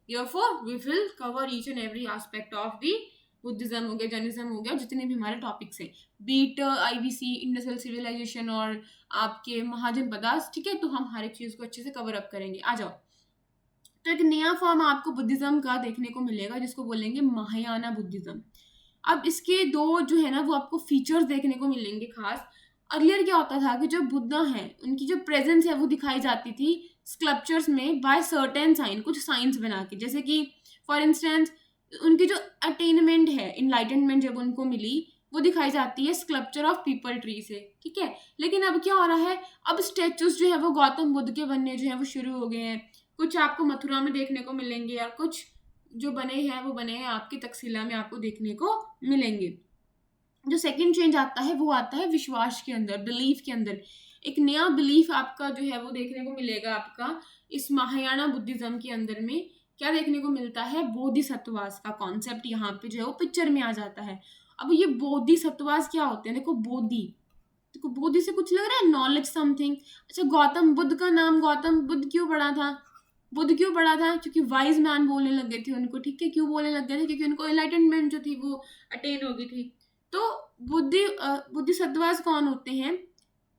therefore we will cover each and every aspect of the Buddhism हो गया, जैनिज्म हो गया, जितने भी हमारे टॉपिक्स हैं, बीट IBC, इंडस्ट्रियल सिविलाइजेशन और आपके महाजनपदास, ठीक है, तो हम हर एक चीज़ को अच्छे से कवर अप करेंगे। आ जाओ। तो एक नया फॉर्म आपको बुद्धिज्म का देखने को मिलेगा जिसको बोलेंगे महायाना बुद्धिज्म। अब इसके दो जो है ना वो आपको फीचर्स देखने को मिलेंगे खास। अर्लियर क्या होता था कि जो बुद्धा हैं उनकी जो प्रेजेंस है वो दिखाई जाती थी स्कल्पचर्स में बाय सर्टेन साइन, कुछ साइंस बना के, जैसे कि फॉर इंस्टेंस उनकी जो अटेनमेंट है, इनलाइटनमेंट जब उनको मिली, वो दिखाई जाती है स्कल्पचर ऑफ पीपल ट्री से, ठीक है। लेकिन अब क्या हो रहा है, अब स्टेचूज जो है वो गौतम बुद्ध के बनने जो है वो शुरू हो गए हैं। कुछ आपको मथुरा में देखने को मिलेंगे और कुछ जो बने हैं वो बने हैं आपकी तक्षशिला में आपको देखने को मिलेंगे। जो सेकंड चेंज आता है वो आता है विश्वास के अंदर, बिलीफ के अंदर। एक नया बिलीफ आपका जो है वो देखने को मिलेगा आपका इस महायाना बुद्धिज्म के अंदर में। क्या देखने को मिलता है, बोधिसत्वास का कॉन्सेप्ट यहाँ पे जो है वो पिक्चर में आ जाता है। अब ये बोधिसत्वास क्या होते हैं, देखो बोधि से कुछ लग रहा है नॉलेज समथिंग। अच्छा, गौतम बुद्ध का नाम गौतम बुद्ध क्यों पड़ा था, बुद्ध क्यों पड़ा था, क्योंकि वाइज मैन बोलने लग गए थे उनको, ठीक है। क्यों बोलने लग गए थे, क्योंकि उनको एनलाइटनमेंट जो थी वो अटेन हो गई थी। तो बुद्धिसत्वास कौन होते हैं,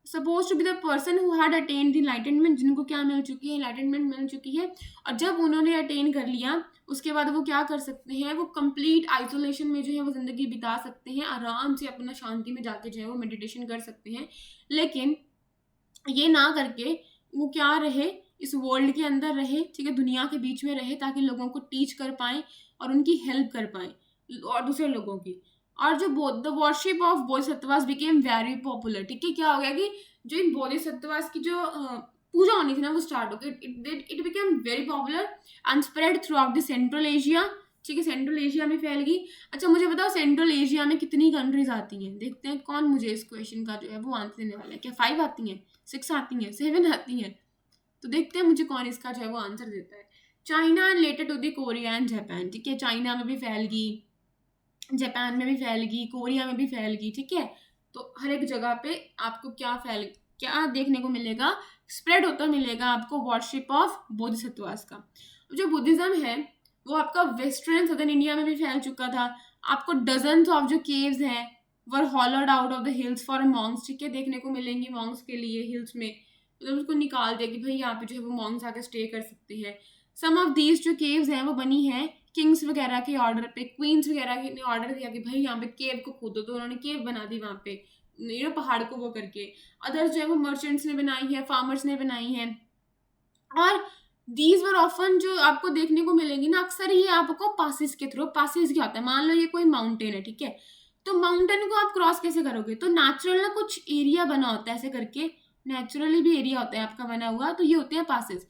suppose to be the person who had attain the enlightenment, जिनको क्या मिल चुकी है, एनलाइटनमेंट मिल चुकी है। और जब उन्होंने अटेन कर लिया उसके बाद वो क्या कर सकते हैं, वो कंप्लीट आइसोलेशन में जो है वो जिंदगी बिता सकते हैं, आराम से अपना शांति में जाके जो है वो मेडिटेशन कर सकते हैं। लेकिन ये ना करके वो क्या रहे, इस वर्ल्ड के अंदर रहे, ठीक है, दुनिया के बीच में रहे, ताकि लोगों को टीच कर पाए और उनकी हेल्प कर पाए और दूसरे लोगों की। और जो the worship of Bodhisattvas became very popular, ठीक है। क्या हो गया कि जो इन बोधिसत्वास की जो पूजा होनी थी ना वो स्टार्ट हो गई, it became very popular and spread through out the central Asia, ठीक है, सेंट्रल एशिया में फैल गई। अच्छा, मुझे बताओ सेंट्रल एशिया में कितनी कंट्रीज आती हैं, देखते हैं कौन मुझे इस क्वेश्चन का जो है वो आंसर देने वाला है। क्या 5 आती हैं, 6 आती हैं, 7 आती हैं? तो देखते हैं मुझे कौन इसका जो है वो आंसर देता है। China and later to the Korea and Japan, ठीक है, चाइना में भी फैल गई, जापान में भी फैल गई, कोरिया में भी फैल गई, ठीक है। तो हर एक जगह पे आपको क्या देखने को मिलेगा, स्प्रेड होता मिलेगा आपको वर्शिप ऑफ बोधिसत्वास का। जो बुद्धिज्म है वो आपका वेस्टर्न सदर्न इंडिया में भी फैल चुका था। आपको डजन्स ऑफ जो केव्स हैं were hollowed out of the hills for monks, ठीक है, देखने को मिलेंगी मॉन्क्स के लिए हिल्स में, मतलब उसको निकाल दिया कि भाई यहाँ पे जो है वो मॉन्क्स आके स्टे कर सकते हैं। सम ऑफ दीज जो केव्स हैं वो बनी हैं किंग्स वगैरह के ऑर्डर पे, क्वींस वगैरह ने ऑर्डर दिया कि भाई यहाँ पे केव को खोदो, तो उन्होंने केव बना दी वहाँ पे, पहाड़ को वो करके। अदर्स जो है वो मर्चेंट्स ने बनाई है, फार्मर्स ने बनाई है। और दीज वर ऑफन जो आपको देखने को मिलेंगी ना, अक्सर ये आपको पासिस के थ्रू, पासिस क्या होता है, मान लो ये कोई माउंटेन है, ठीक है, तो माउंटेन को आप क्रॉस कैसे करोगे, तो नेचुरल ना कुछ एरिया बना होता है ऐसे करके, नेचुरली भी एरिया होता है आपका बना हुआ, तो ये होते हैं पासिस।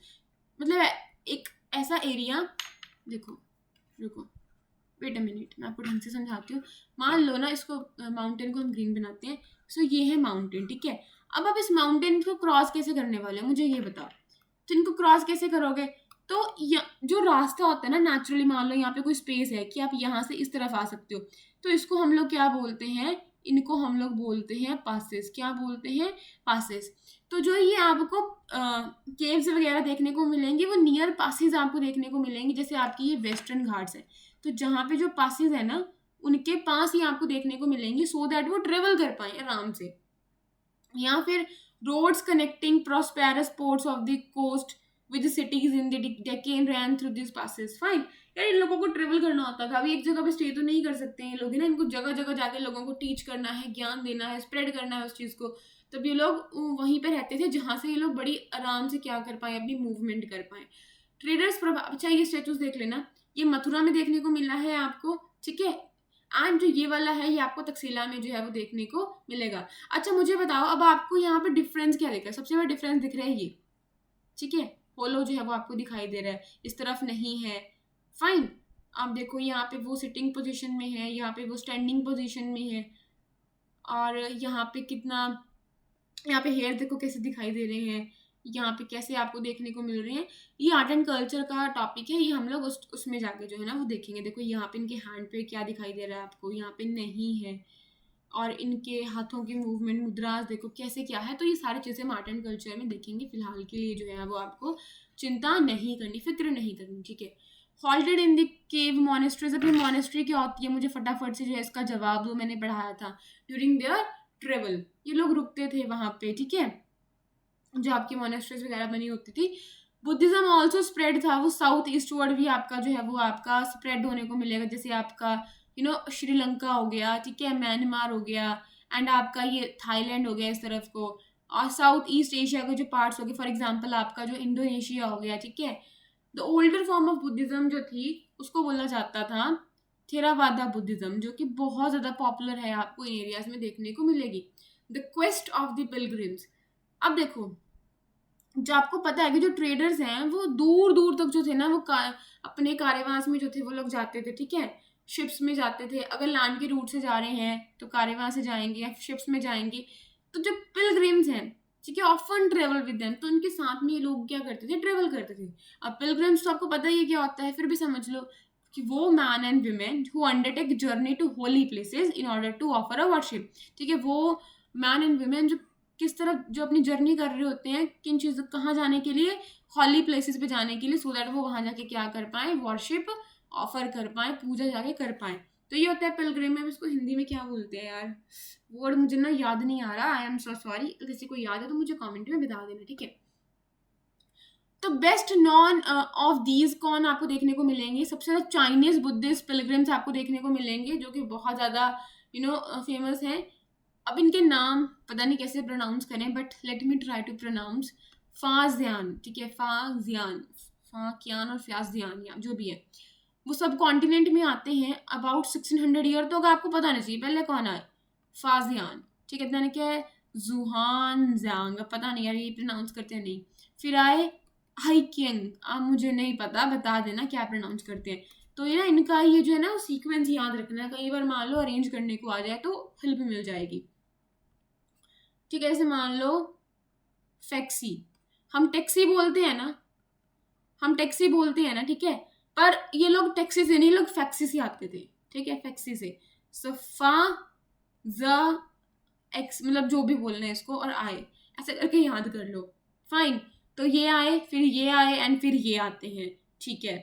मतलब एक ऐसा एरिया, देखो रुको वेट अ मिनट, मैं आपको ढंग से समझाती हूँ। मान लो ना इसको माउंटेन को हम ग्रीन बनाते हैं, सो ये है माउंटेन, ठीक है। अब आप इस माउंटेन को क्रॉस कैसे करने वाले हो मुझे ये बताओ, तो इनको क्रॉस कैसे करोगे, तो जो रास्ता होता है ना नेचुरली, मान लो यहाँ पे कोई स्पेस है कि आप यहाँ से इस तरफ आ सकते हो, तो इसको हम लोग क्या बोलते हैं, इनको हम लोग बोलते हैं पासेस। क्या बोलते हैं, पासेस। तो जो ये आपको केव्स वगैरह देखने को मिलेंगे वो नियर पासेस आपको देखने को मिलेंगे, जैसे आपकी ये वेस्टर्न घाट्स है, तो जहाँ पे जो पासेस है ना उनके पास ही आपको देखने को मिलेंगे, सो दैट वो ट्रेवल कर पाए आराम से। या फिर roads connecting prosperous ports of the coast with cities in the Deccan ran through this passes. Fine, यार इन लोगों को ट्रेवल करना होता था, अभी एक जगह पे स्टे तो नहीं कर सकते हैं ये लोग, है ना, इनको जगह जगह जाके लोगों को टीच करना है, ज्ञान देना है, स्प्रेड करना है उस चीज़ को। तब ये लोग वहीं पे रहते थे जहाँ से ये लोग बड़ी आराम से क्या कर पाए, अपनी मूवमेंट कर पाए। ट्रेडर्स प्रभाव, अच्छा ये स्टेचूज देख लेना, ये मथुरा में देखने को मिला है आपको, ठीक है, एंड जो ये वाला है ये आपको तक्षशिला में जो है वो देखने को मिलेगा। अच्छा मुझे बताओ, अब आपको यहाँ पे डिफरेंस क्या दिख रहा है, सबसे बड़ा डिफरेंस दिख रहा है ये, ठीक है, होलो जो है वो आपको दिखाई दे रहा है, इस तरफ नहीं है। फाइन, आप देखो यहाँ पे वो सिटिंग पोजीशन में है, यहाँ पे वो स्टैंडिंग पोजीशन में है, और यहाँ पे कितना, यहाँ पे हेयर देखो कैसे दिखाई दे रहे हैं, यहाँ पे कैसे आपको देखने को मिल रहे हैं। ये आर्ट एंड कल्चर का टॉपिक है, ये हम लोग उसमें जाके जो है ना वो देखेंगे। देखो यहाँ पे इनके हैंड पे क्या दिखाई दे रहा है आपको, यहाँ पे नहीं है, और इनके हाथों की मूवमेंट, मुद्रास देखो कैसे क्या है, तो ये सारी चीज़ें हम आर्ट एंड कल्चर में देखेंगे। फिलहाल के लिए जो है वो आपको चिंता नहीं करनी, फिक्र नहीं करनी, ठीक है। Halted in the cave monasteries, अब ये मॉनेस्ट्री क्या होती है मुझे फटाफट से जो है इसका जवाब दो, मैंने पढ़ाया था ड्यूरिंग देयर ट्रेवल, ये लोग रुकते थे वहाँ पे, ठीक है, जो आपकी मॉनेस्ट्रीज वगैरह बनी होती थी। बुद्धिज्म ऑल्सो स्प्रेड था, वो साउथ ईस्टवर्ड भी आपका जो है वो आपका स्प्रेड होने को मिलेगा, जैसे आपका श्रीलंका हो गया, ठीक है, म्यांमार हो गया, एंड आपका ये थाईलैंड हो गया इस तरफ को, और साउथ ईस्ट एशिया के जो पार्ट्स हो गए, फॉर एग्जांपल आपका जो इंडोनेशिया हो गया, ठीक है। The older form of Buddhism जो थी उसको बोला जाता था थेरावादा बुद्धिज्म, जो कि बहुत ज़्यादा पॉपुलर है, आपको इन एरियाज में देखने को मिलेगी। The quest of the pilgrims. अब देखो, जो आपको पता है कि जो ट्रेडर्स हैं वो दूर दूर तक जो थे ना वो अपने कार्यवास में जो थे वो लोग जाते थे, ठीक है। शिप्स में जाते थे, अगर लैंड के रूट से जा रहे हैं तो कार्यवास से जाएंगे या शिप्स में जाएंगे। तो जो पिलग्रिम्स हैं, ठीक है, ऑफन ट्रेवल विद देम, तो उनके साथ में ये लोग क्या करते थे, ट्रेवल करते थे। अब पिलग्रिम्स तो आपको पता ही है क्या होता है, फिर भी समझ लो कि वो man and women who undertake journey to holy places in order to offer a worship, ठीक है। वो मैन एंड वुमेन जो किस तरह जो अपनी जर्नी कर रहे होते हैं, किन चीज़ों कहाँ जाने के लिए, हॉली प्लेसेस पे जाने के लिए, सो दैट वो वहाँ जाके क्या कर पाएँ, वर्शिप ऑफर कर पाएँ, पूजा जाके कर पाएँ। तो ये होता है पिलग्रिम में। इसको हिंदी में क्या बोलते हैं यार, वर्ड मुझे ना याद नहीं आ रहा, आई एम सो सॉरी। किसी को याद है तो मुझे कमेंट में बता देना, ठीक है। तो बेस्ट नॉन ऑफ दीज कौन आपको देखने को मिलेंगे, सबसे ज़्यादा चाइनीज बुद्धिस्ट पिलग्रिम्स आपको देखने को मिलेंगे, जो कि बहुत ज़्यादा फेमस हैं। अब इनके नाम पता नहीं कैसे प्रोनाउंस करें, but let me try to pronounce. Faxian, ठीक है, फाजियान, फाकियान और फ्याजियान, या जो भी है, वो सब कॉन्टिनेंट में आते हैं। अबाउट 1600 ईयर तो अगर आपको पता नहीं चाहिए पहले कौन आए, फाजियान, ठीक है। मैंने क्या है, जुहान ज़ांग, पता नहीं यार ये प्रोनाउंस करते हैं नहीं। फिर आए हाइकिंग, अब मुझे नहीं पता, बता देना क्या प्रोनाउंस करते हैं। तो ये ना इनका ये जो है ना सीक्वेंस याद रखना है, कई बार मान लो अरेंज करने को आ जाए तो हेल्प मिल जाएगी, ठीक है। जैसे मान लो फैक्सी, हम टैक्सी बोलते हैं ना, हम टैक्सी बोलते हैं ना, ठीक है, पर ये लोग टैक्सी से नहीं, लोग फैक्सी से आते थे, ठीक है, फैक्सी से। सो फा ज एक्स, मतलब जो भी बोलना है इसको, और आए, ऐसे करके याद कर लो, फाइन। तो ये आए, फिर ये आए, एंड फिर ये आते हैं, ठीक है।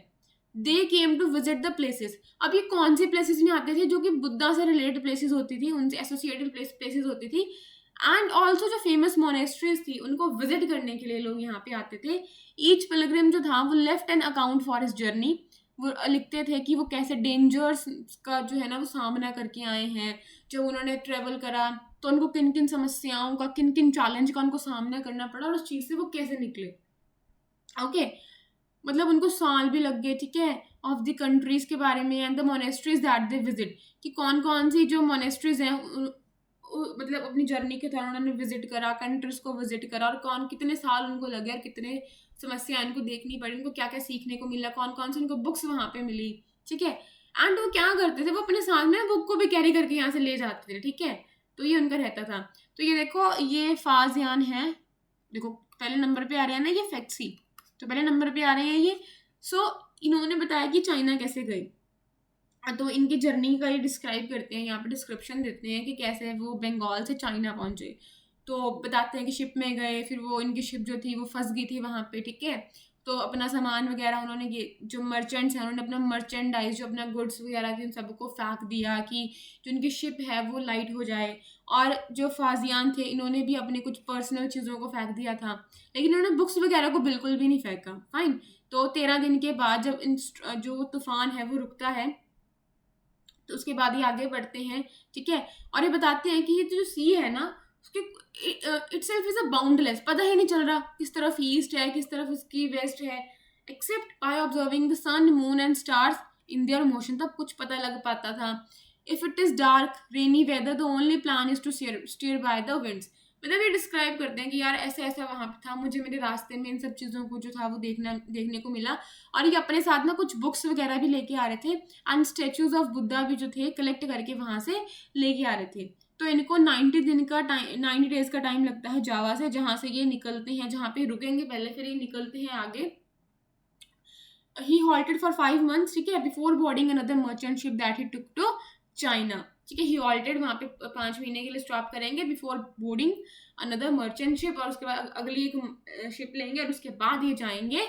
They came to visit the places. अब ये कौन से प्लेसेस में आते थे, जो कि बुद्धा से रिलेटेड प्लेसेस होती थी, उनसे एसोसिएटेड प्लेसेस होती थी, एंड ऑल्सो जो फेमस मोनेस्ट्रीज थी उनको विजिट करने के लिए लोग यहाँ पे आते थे। ईच पिलग्रिम जो था वो left an account for his journey, वो लिखते थे कि वो कैसे डेंजर्स का जो है ना वो सामना करके आए हैं, जब उन्होंने ट्रेवल करा तो उनको किन किन समस्याओं का, किन किन चैलेंज का उनको सामना करना पड़ा, और उस चीज़ से वो कैसे निकले, ओके। मतलब उनको साल भी लग गए, ठीक है, ऑफ द कंट्रीज के बारे में, and the monasteries that they visit, कि कौन कौन सी जो मोनेस्ट्रीज हैं मतलब अपनी जर्नी के दौरान उन्होंने विजिट करा, कंट्रीज को विजिट करा, और कौन कितने साल उनको लगे और कितने समस्याएं इनको देखनी पड़ी, उनको क्या क्या सीखने को मिला, कौन कौन सी उनको बुक्स वहाँ पे मिली, ठीक है। एंड वो क्या करते थे, वो अपने साथ में बुक को भी कैरी करके यहाँ से ले जाते थे, ठीक है। तो ये उनका रहता था। तो ये देखो, ये फाजियान है, देखो पहले नंबर पे आ रहे हैं ना ये फैक्सी, तो पहले नंबर पे आ रहे हैं ये। सो इन्होंने बताया कि चाइना कैसे गए, तो इनकी जर्नी का ये डिस्क्राइब करते हैं, यहाँ पे डिस्क्रिप्शन देते हैं कि कैसे वो बंगाल से चाइना पहुँचे। तो बताते हैं कि शिप में गए, फिर वो इनकी शिप जो थी वो फंस गई थी वहाँ पे, ठीक है। तो अपना सामान वगैरह उन्होंने, ये जो मर्चेंट्स हैं उन्होंने अपना मर्चेंडाइज, जो अपना गुड्स वगैरह थी, उन सबको फेंक दिया कि जो इनकी शिप है वो लाइट हो जाए। और जो फाजियान थे इन्होंने भी अपने कुछ पर्सनल चीज़ों को फेंक दिया था, लेकिन इन्होंने बुक्स वगैरह को बिल्कुल भी नहीं फेंका, फाइन। तो 13 दिन के बाद जब जो तूफान है वो रुकता है, तो उसके बाद ही आगे बढ़ते हैं, ठीक है। और ये बताते हैं कि ये जो सी है ना उसके इटसेल्फ इज अ बाउंडलेस, पता ही नहीं चल रहा किस तरफ ईस्ट है किस तरफ उसकी वेस्ट है, except by observing the sun moon and stars in their motion, तब कुछ पता लग पाता था। If it is dark rainy weather the only plan is to steer by the winds. मतलब ये डिस्क्राइब करते हैं कि यार ऐसा ऐसा वहाँ पे था, मुझे मेरे रास्ते में इन सब चीज़ों को जो था वो देखने को मिला। और ये अपने साथ ना कुछ बुक्स वगैरह भी लेके आ रहे थे, एंड स्टेचूज ऑफ बुद्धा भी जो थे कलेक्ट करके वहाँ से लेके आ रहे थे। तो इनको 90 डेज का टाइम लगता है जावा से, जहाँ से ये निकलते हैं, जहाँ पे रुकेंगे पहले, फिर ये निकलते हैं आगे। ही halted for 5 months, ठीक है, before boarding another merchant ship that he took to China, ठीक है। ही halted, वहाँ पे 5 महीने के लिए स्टॉप करेंगे before boarding another merchant ship, और उसके बाद अगली एक शिप लेंगे और उसके बाद ये जाएंगे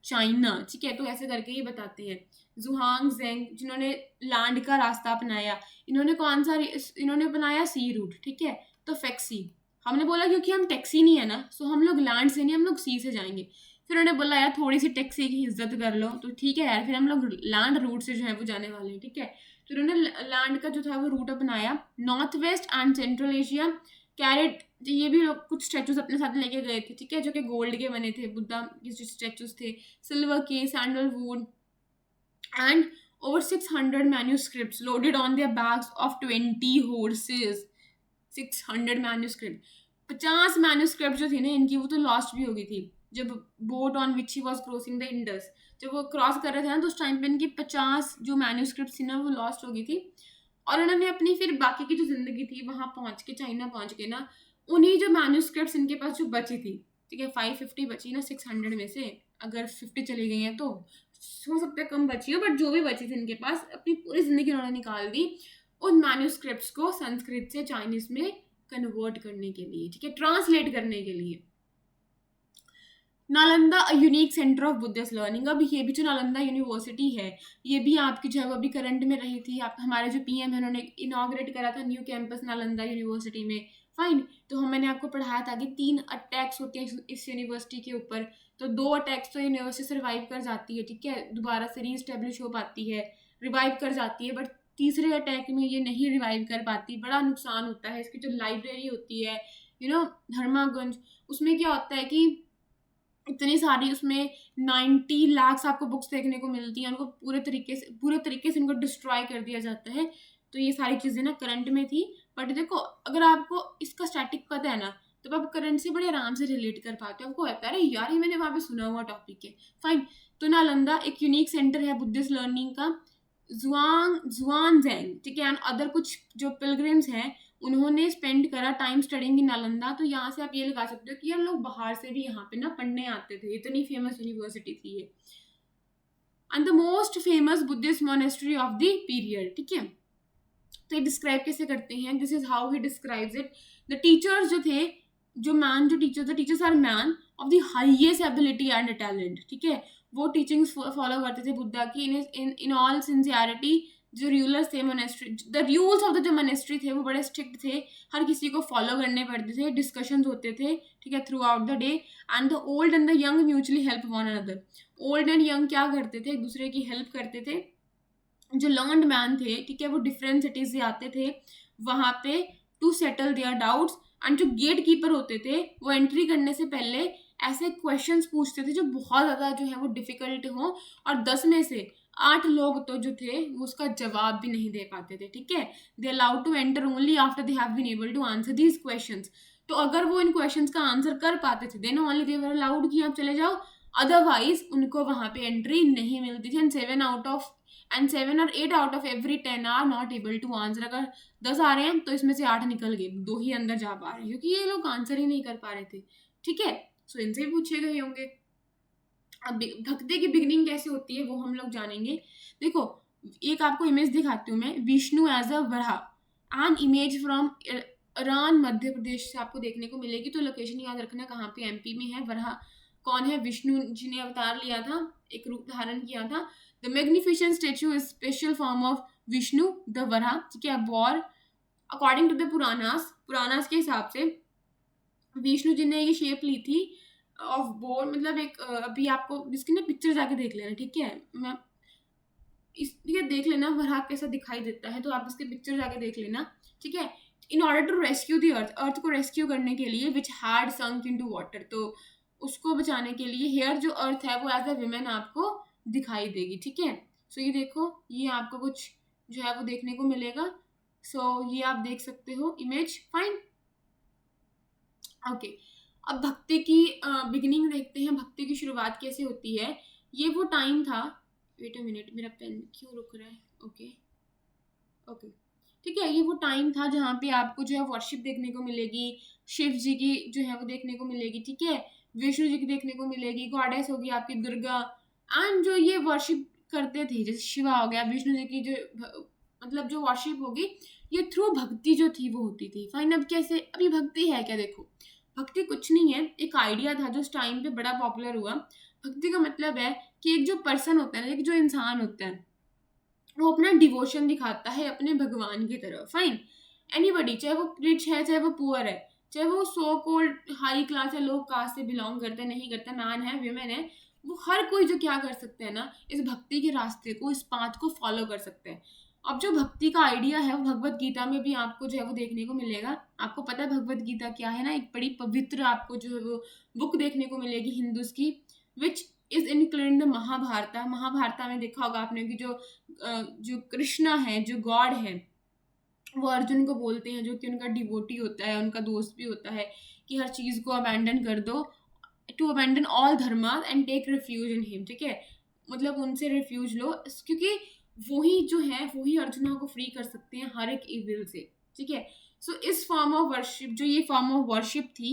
चाइना, ठीक है। तो ऐसे करके ये बताते हैं। जुहांग जेंग जिन्होंने लैंड का रास्ता अपनाया, इन्होंने कौन सा इन्होंने अपनाया, सी रूट, ठीक है। तो फैक्सी, हमने बोला क्योंकि हम टैक्सी नहीं है ना, सो हम लोग लैंड से नहीं, हम लोग सी से जाएंगे। फिर उन्होंने बोला यार थोड़ी सी टैक्सी की इज्जत कर लो, तो ठीक है यार, फिर हम लोग लैंड रूट से जो है वो जाने वाले हैं, ठीक है। तो उन्होंने लैंड का जो था वो रूट अपनाया, north west and central Asia, कैरेट, ये भी लोग कुछ स्टैचूज अपने साथ लेके गए थे, ठीक है, जो कि गोल्ड के बने थे, बुद्धा के जो स्टैचूज थे, सिल्वर के, sandalwood, and over 600 manuscripts loaded on their backs of 20 horses. 600 manuscript, 50 manuscript जो थी ना इनकी, वो तो लॉस्ट भी हो गई थी जब boat on which he was crossing the Indus, जब वो क्रॉस कर रहे थे ना तो उस टाइम पे इनकी 50 जो मैन्यूस्क्रिप्ट थी ना वो लॉस्ट हो गई थी। और उन्होंने अपनी फिर बाकी की जो जिंदगी थी वहां पहुंच के, चाइना पहुंच के ना, उन्हीं जो मैन्यूस्क्रिप्ट इनके पास जो बची थी, ठीक है, 550 बची ना 600 में से, अगर 50 चली गई हैं तो हो सकता है कम बची हो, बट जो भी बची थी इनके पास, अपनी पूरी जिंदगी उन्होंने निकाल दी उन मैन्यूस्क्रिप्ट्स को संस्कृत से चाइनीज में कन्वर्ट करने के लिए, ठीक है, ट्रांसलेट करने के लिए। Nalanda a unique centre of Buddhist learning. अब ये भी जो नालंदा यूनिवर्सिटी है, ये भी आपकी जो है वो अभी करंट में रही थी। आप हमारे जो पीएम है उन्होंने इनॉग्रेट करा था न्यू कैंपस नालंदा यूनिवर्सिटी में, फाइन। तो मैंने आपको पढ़ाया था कि 3 अटैक्स होते हैं इस यूनिवर्सिटी के ऊपर, तो 2 अटैक्स तो यूनिवर्सिटी सर्वाइव कर जाती है, ठीक है, दोबारा से रीस्टेब्लिश हो पाती है, रिवाइव कर जाती है, बट तीसरे अटैक में ये नहीं रिवाइव कर पाती, बड़ा नुकसान होता है। इसकी जो लाइब्रेरी होती है धर्मागंज, उसमें क्या होता है कि इतनी सारी उसमें 90 लाख आपको बुक्स देखने को मिलती हैं, उनको पूरे तरीके से इनको डिस्ट्रॉय कर दिया जाता है। तो ये सारी चीज़ें ना करंट में थी, बट देखो अगर आपको इसका स्टैटिक पता है ना तो आप करंट से बड़े आराम से रिलेट कर पाते हो, आपको होता है अरे यार ये मैंने वहाँ पे सुना हुआ टॉपिक है, फाइन। तो नालंदा एक यूनिक सेंटर है बुद्धिस्ट लर्निंग का। जुआनजैंग, ठीक है, एंड अदर कुछ जो पिलग्रिम्स हैं उन्होंने स्पेंड करा टाइम स्टडिंग इन नालंदा। तो यहाँ से आप ये लगा सकते हो कि यार लोग बाहर से भी यहाँ पे ना पढ़ने आते थे, इतनी फेमस यूनिवर्सिटी थी ये। And the most famous Buddhist monastery of the period, ठीक है। तो ये डिस्क्राइब कैसे करते हैं, this is how he describes it. The teachers जो थे, the teachers are man of the highest ability and talent, ठीक है। वो टीचिंग्स फॉलो करते थे बुद्धा की इन ऑल सिंसियरिटी। जो रूलर्स थे monastery, the rules of the जो मोनेस्ट्री थे वो बड़े स्ट्रिक्ट थे, हर किसी को फॉलो करने पड़ते थे, डिस्कशंस होते थे, ठीक है, through out the day. And the old and the young mutually help one another. Old and young क्या करते थे, एक दूसरे की हेल्प करते थे। जो लर्नड मैन थे, ठीक है, वो डिफरेंट सिटीज से आते थे वहाँ पे to settle their doubts. And जो गेट कीपर होते थे वो एंट्री करने से पहले ऐसे क्वेश्चंस पूछते थे जो बहुत ज़्यादा जो है वो डिफिकल्ट हो, और 10 में से 8 लोग तो जो थे वो उसका जवाब भी नहीं दे पाते थे, ठीक है। They allowed to enter only after they have been able to answer these questions. तो अगर वो इन क्वेश्चंस का आंसर कर पाते थे then only they were allowed कि आप चले जाओ, अदरवाइज उनको वहाँ पे एंट्री नहीं मिलती थी। एंड 7 और 8 out of every 10 are not able to answer. अगर 10 आ रहे हैं तो इसमें से 8 निकल गए, 2 ही अंदर जा पा रहे हैं, क्योंकि ये लोग आंसर ही नहीं कर पा रहे थे, ठीक है। सो इनसे भी पूछे गए होंगे। अब भक्ति की बिगनिंग कैसे होती है वो हम लोग जानेंगे। देखो एक आपको इमेज दिखाती हूँ मैं, Vishnu as a Varaha, an image from Eran Madhya Pradesh से आपको देखने को मिलेगी। तो लोकेशन याद रखना कहाँ पे, एमपी में है। वराह कौन है, विष्णु जी ने अवतार लिया था, एक रूप धारण किया था। The magnificent statue is special form of Vishnu the Varaha, ठीक है। War according to the Puranas के हिसाब से विष्णु जी ने ये शेप ली थी ऑफ बोर, मतलब एक अभी आपको जिसकी ना पिक्चर जाके देख लेना, ठीक है, मैं ये देख लेना वराह कैसा दिखाई देता है, तो आप इसकी पिक्चर जाके देख लेना, ठीक है। In order to rescue the earth को रेस्क्यू करने के लिए which had sunk into water, तो उसको बचाने के लिए हेयर जो अर्थ है वो एज अ विमेन आपको दिखाई देगी, ठीक है। सो ये देखो, ये आपको कुछ जो है वो देखने को मिलेगा। सो ये आप देख सकते हो इमेज, फाइन, ओके। अब भक्ति की बिगिनिंग देखते हैं, भक्ति की शुरुआत कैसे होती है। ये वो टाइम था, वेट अ मिनट मेरा पेन क्यों रुक रहा है, ओके, ठीक है। ये वो टाइम था जहाँ पे आपको जो है वर्शिप देखने को मिलेगी, शिव जी की जो है वो देखने को मिलेगी, ठीक है, विष्णु जी की देखने को मिलेगी, गॉडेस होगी आपकी दुर्गा। एंड जो ये वर्शिप करते थे जैसे शिवा हो गया, विष्णु जी की जो मतलब जो वर्शिप होगी ये थ्रू भक्ति जो थी वो होती थी, फाइन। अब कैसे, अभी भक्ति है क्या, देखो भक्ति कुछ नहीं है, एक आइडिया था जो उस टाइम पे बड़ा पॉपुलर हुआ। भक्ति का मतलब है कि एक जो पर्सन होता है ना, एक जो इंसान होता है वो अपना डिवोशन दिखाता है अपने भगवान की तरफ, फाइन। एनीबडी, चाहे वो रिच है चाहे वो पुअर है, चाहे वो सो कोल्ड हाई क्लास या लो कास्ट से बिलोंग करते हैं नहीं करते, मैन है वीमेन है, वो हर कोई जो क्या कर सकते हैं ना, इस भक्ति के रास्ते को, इस पाथ को फॉलो कर सकते हैं। अब जो भक्ति का आइडिया है वो भगवत गीता में भी आपको जो है वो देखने को मिलेगा। आपको पता है भगवत गीता क्या है ना, एक बड़ी पवित्र आपको जो है वो बुक देखने को मिलेगी हिंदूज की, which is included in the Mahabharata. Mahabharata में देखा होगा आपने कि जो कृष्णा है, जो गॉड है, वो अर्जुन को बोलते हैं, जो कि उनका डिवोटी होता है, उनका दोस्त भी होता है, कि हर चीज को अबैंडन कर दो, to abandon all dharma and take refuge in him. ठीक है, मतलब उनसे रिफ्यूज लो, क्योंकि वही जो है वही अर्जुना को फ्री कर सकते हैं हर एक इविल से। ठीक है, सो इस फॉर्म ऑफ वर्शिप, जो ये फॉर्म ऑफ वर्शिप थी,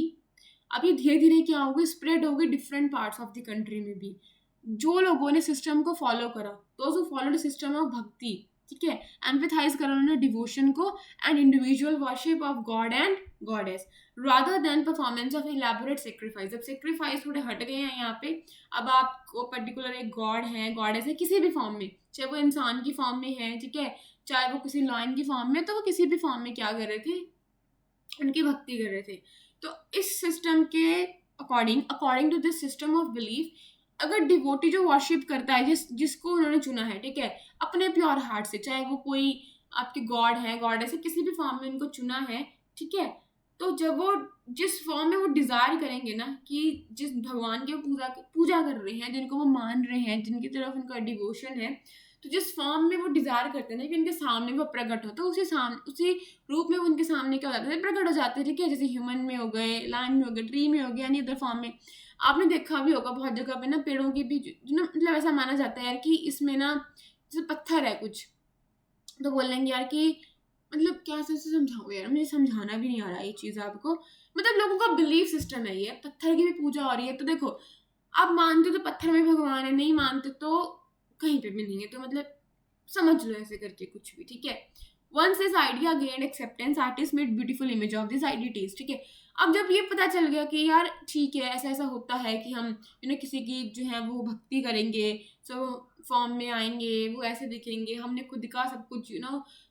अभी धीरे धीरे क्या होगी, स्प्रेड होगी different parts of the country में भी। जो लोगों ने सिस्टम को फॉलो करा, those who followed system of भक्ति, ठीक है, एम्पैथाइज करा उन्होंने डिवोशन को and individual worship of God and goddess rather than performance of elaborate sacrifice. अब सेक्रीफाइस थोड़े हट गए हैं यहाँ पे। अब आपको पर्टिकुलर एक गॉड है, गॉडेस है, किसी भी फॉर्म में, चाहे वो इंसान की फॉर्म में है, ठीक है, चाहे वो किसी लॉयन की फॉर्म में, तो वो किसी भी फॉर्म में क्या कर रहे थे, उनकी भक्ति कर रहे थे। तो इस सिस्टम के according to this system of belief, अगर डिवोटी जो वर्शिप करता है, जिसको उन्होंने चुना है, ठीक है, अपने प्योर हार्ट से, चाहे वो कोई आपके गॉड है, गॉडेस है, किसी भी फॉर्म में उनको चुना है, ठीक है, तो जब वो जिस फॉर्म में वो डिजायर करेंगे ना, कि जिस भगवान की वो पूजा कर रहे हैं, जिनको वो मान रहे हैं, जिनकी तरफ उनका डिवोशन है, तो जिस फॉर्म में वो डिजायर करते हैं ना कि उनके सामने वो प्रकट हो, तो उसी रूप में वो उनके सामने क्या हो जाता है, प्रकट हो जाते हैं। ठीक है, जैसे ह्यूमन में हो गए, लाइन में हो गए, ट्री में हो गया, यानी अदर फॉर्म में। आपने देखा भी होगा बहुत जगह पे ना, पेड़ों के भी जो ना, मतलब ऐसा माना जाता है यार कि इसमें ना जैसे पत्थर है कुछ, तो बोलेंगे यार कि मतलब क्या से समझाओ यार, मुझे समझाना भी नहीं आ रहा ये चीज़ आपको। मतलब लोगों का बिलीफ सिस्टम है ये, पत्थर की भी पूजा हो रही है। तो देखो, आप मानते हो तो पत्थर में भगवान है, नहीं मानते तो कहीं पे भी नहीं है। तो मतलब समझ लो ऐसे करके कुछ भी। ठीक है, once this idea gained acceptance, artist made beautiful image of this ideas. ठीक है, अब जब ये पता चल गया कि यार ठीक है, ऐसा ऐसा होता है कि हम किसी की जो है वो भक्ति करेंगे, सो फॉर्म में आएंगे, वो ऐसे दिखेंगे, हमने खुद का सब कुछ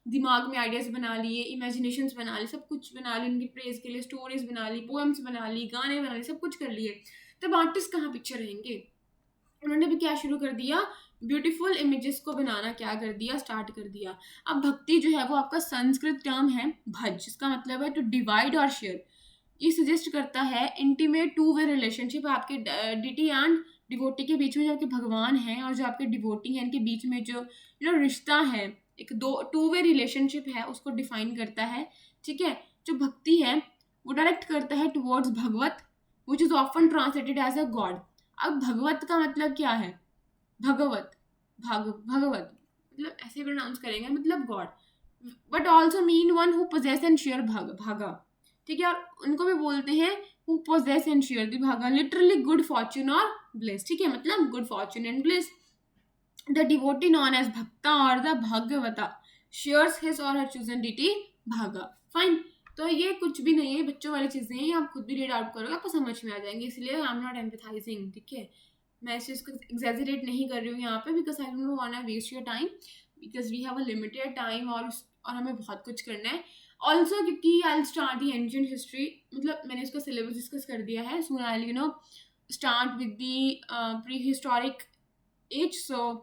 दिमाग में आइडियाज बना लिए, इमेजिनेशंस बना ली, सब कुछ बना ली, उनकी प्रेज के लिए स्टोरीज बना ली, पोएम्स बना ली, गाने बना लिए, सब कुछ कर लिए, तब आर्टिस्ट कहाँ पीछे रहेंगे। उन्होंने भी क्या शुरू कर दिया, ब्यूटीफुल इमेजेस को बनाना क्या कर दिया, स्टार्ट कर दिया। अब भक्ति जो है वो आपका संस्कृत टर्म है भज, जिसका मतलब है टू डिवाइड और शेयर। ये सजेस्ट करता है इंटीमेट टू वे रिलेशनशिप, आपके डिटी एंड डिवोटी के बीच में, जो आपके भगवान हैं और जो आपके डिवोटी हैं, इनके बीच में जो रिश्ता है, एक दो टू वे रिलेशनशिप है, उसको डिफाइन करता है। ठीक है, जो भक्ति है वो डायरेक्ट करता है towards Bhagavat, which is often translated as a god. अब भगवत का मतलब क्या है, भगवत, भगवत मतलब ऐसे प्रोनाउंस करेंगे, मतलब god, but also mean one who possess and share bhaga. ठीक है, और उनको भी बोलते हैं who possess and share the bhaga, literally good fortune और ब्लिस। ठीक है, मतलब good fortune and bliss. The devotee known as bhakta और द भागवता शेयर्स हिज और हर चूजन डिटी भागा। फाइन, तो ये कुछ भी नहीं है, बच्चों वाली चीजें हैं, आप खुद भी रीड आउट करोगे आपको समझ में आ जाएंगे, इसलिए आई एम नॉट एम्पैथाइजिंग। ठीक है, मैं इस चीज़ को एग्जैजरेट नहीं कर रही हूँ यहाँ पे, because I don't want to waste your time, because we have a limited time, और हमें बहुत कुछ करना है। ऑल्सो क्योंकि I start the ancient history, मतलब मैंने इसका सिलेबस डिस्कस कर दिया है, so I start with the prehistoric age, so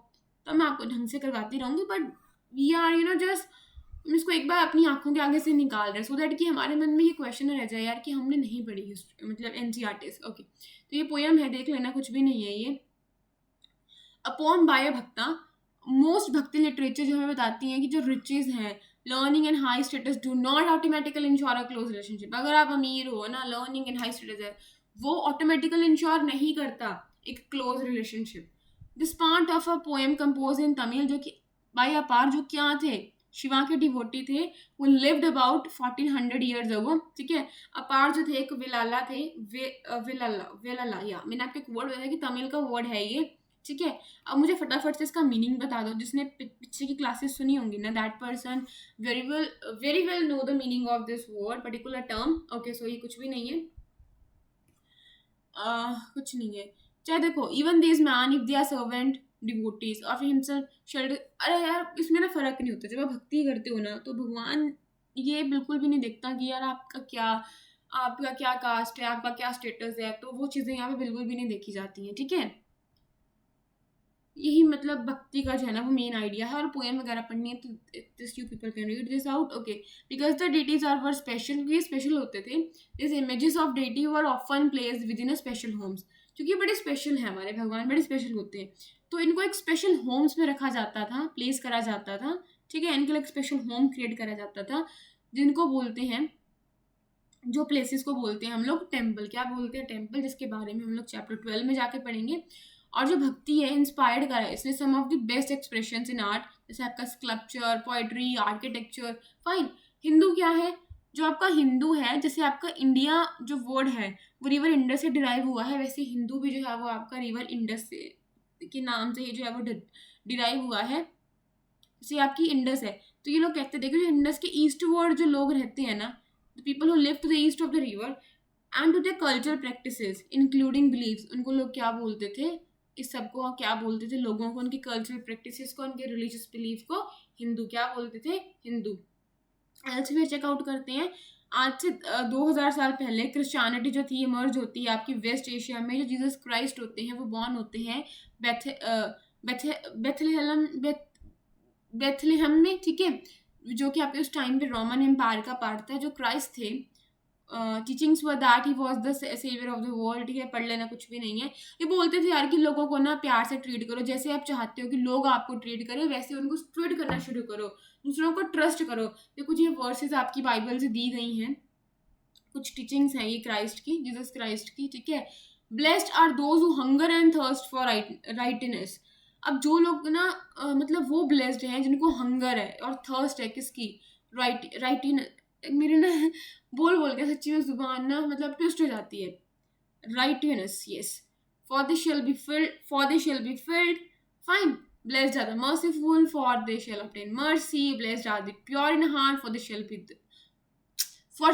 तो मैं आपको ढंग से करवाती रहूँगी, बट वी आर जस्ट इसको एक बार अपनी आंखों के आगे से निकाल रहे हैं, सो दैट कि हमारे मन में ये क्वेश्चन रह जाए यार कि हमने नहीं पढ़ी हिस्ट्री, मतलब एनसीईआरटी। ओके, तो ये पोयम है, देख लेना, कुछ भी नहीं है ये। अ पोम बाय अ भक्ता। मोस्ट भक्ति लिटरेचर जो हमें बताती हैं कि जो रिचेज हैं, learning and high status do not automatically ensure a close relationship. अगर आप अमीर हो ना, लर्निंग एंड हाई स्टेटस है, वो ऑटोमेटिकली इंश्योर नहीं करता एक close relationship. This part of a poem compose इन तमिल, जो कि बाय अपार जो क्या थे, शिवा के डिवोटी थे, वो लिव्ड अबाउट 1400 ईयर्स अगो। ठीक है, अपार जो थे एक विलाला थे, विलाला, या मैंने आपको एक वर्ड बताया कि तमिल का वर्ड है ये। ठीक है, अब मुझे फटाफट से इसका मीनिंग बता दो, जिसने पीछे की क्लासेस सुनी होंगी ना, that person very well know the meaning of this word particular term. Okay, so ये कुछ भी नहीं है, कुछ नहीं है। चाहे देखो, even this man if they are servant devotees of himself shelled, अरे यार इसमें ना फर्क नहीं होता। जब आप भक्ति करते हो ना, तो भगवान ये बिल्कुल भी नहीं देखता कि यार आपका क्या कास्ट है, आपका क्या स्टेटस है, तो वो चीज़ें यहाँ पे बिल्कुल भी नहीं देखी जाती हैं। ठीक है, यही मतलब भक्ति का जो है ना वो मेन आइडिया है। और पोएम वगैरह पढ़नी है तो this you people can read this out. Okay, because the deities are were special, ये स्पेशल होते थे। This images of deity were often placed within a special homes, क्योंकि बड़े स्पेशल हैं हमारे भगवान, बड़े स्पेशल होते हैं, तो इनको एक स्पेशल होम्स में रखा जाता था, प्लेस करा जाता था। ठीक है, इनके लिए एक स्पेशल होम क्रिएट करा जाता था, जिनको बोलते हैं, जो प्लेसेस को बोलते हैं हम लोग टेम्पल। क्या बोलते हैं? टेम्पल, जिसके बारे में हम लोग चैप्टर 12 में जाके पढ़ेंगे। और जो भक्ति है इंस्पायर्ड करा है इसने some of the best expressions in art, जैसे आपका sculpture, poetry, architecture. Fine. Hindu क्या है? जो आपका हिंदू है, जैसे आपका इंडिया जो वर्ड है वो रिवर इंडस से डिराइव हुआ है, वैसे हिंदू भी जो है वो आपका रिवर इंडस से के नाम से ही जो है वो डिराइव हुआ है। जैसे आपकी इंडस है तो ये लोग कहते हैं, देखो जो इंडस के ईस्ट वर्ड जो लोग रहते हैं ना, the people who live to the east of the river and to the culture practices including beliefs, उनको लोग क्या बोलते थे? इस सबको क्या बोलते थे? लोगों को, उनकी कल्चरल प्रैक्टिसेस को, उनके रिलीजियस बिलीफ को हिंदू क्या बोलते थे? हिंदू। एल्सवेयर चेकआउट करते हैं। आज से 2000 साल पहले क्रिश्चियनिटी जो थी इमर्ज होती है आपकी वेस्ट एशिया में। जो जीसस क्राइस्ट होते हैं वो बॉर्न होते हैं बेथलेहम में। ठीक है, जो कि आपके उस टाइम पे रोमन एम्पायर का पार्ट था। जो क्राइस्ट थे, teachings were that he was the saviour of the world. ठीक है, पढ़ लेना, कुछ भी नहीं है। ये बोलते थे यार कि लोगों को ना प्यार से ट्रीट करो, जैसे आप चाहते हो कि लोग आपको ट्रीट करें वैसे उनको ट्रीट करना शुरू करो, दूसरों को ट्रस्ट करो। ये कुछ ये वर्सेस आपकी बाइबल से दी गई हैं, कुछ टीचिंग्स हैं ये क्राइस्ट की, जीसस क्राइस्ट की। ठीक है, blessed are those who hunger and thirst for righteousness. अब जो लोग ना मतलब वो ब्लेस्ड हैं जिनको हंगर है और थर्स्ट है किसकी? राइटिन। मेरे ना बोल बोल के सच्ची में जुबान ना मतलब ट्विस्ट हो जाती है। Rightness, yes. For they shall be filled. Fine. Blessed are the merciful, for they shall obtain mercy. Blessed are the pure in heart, for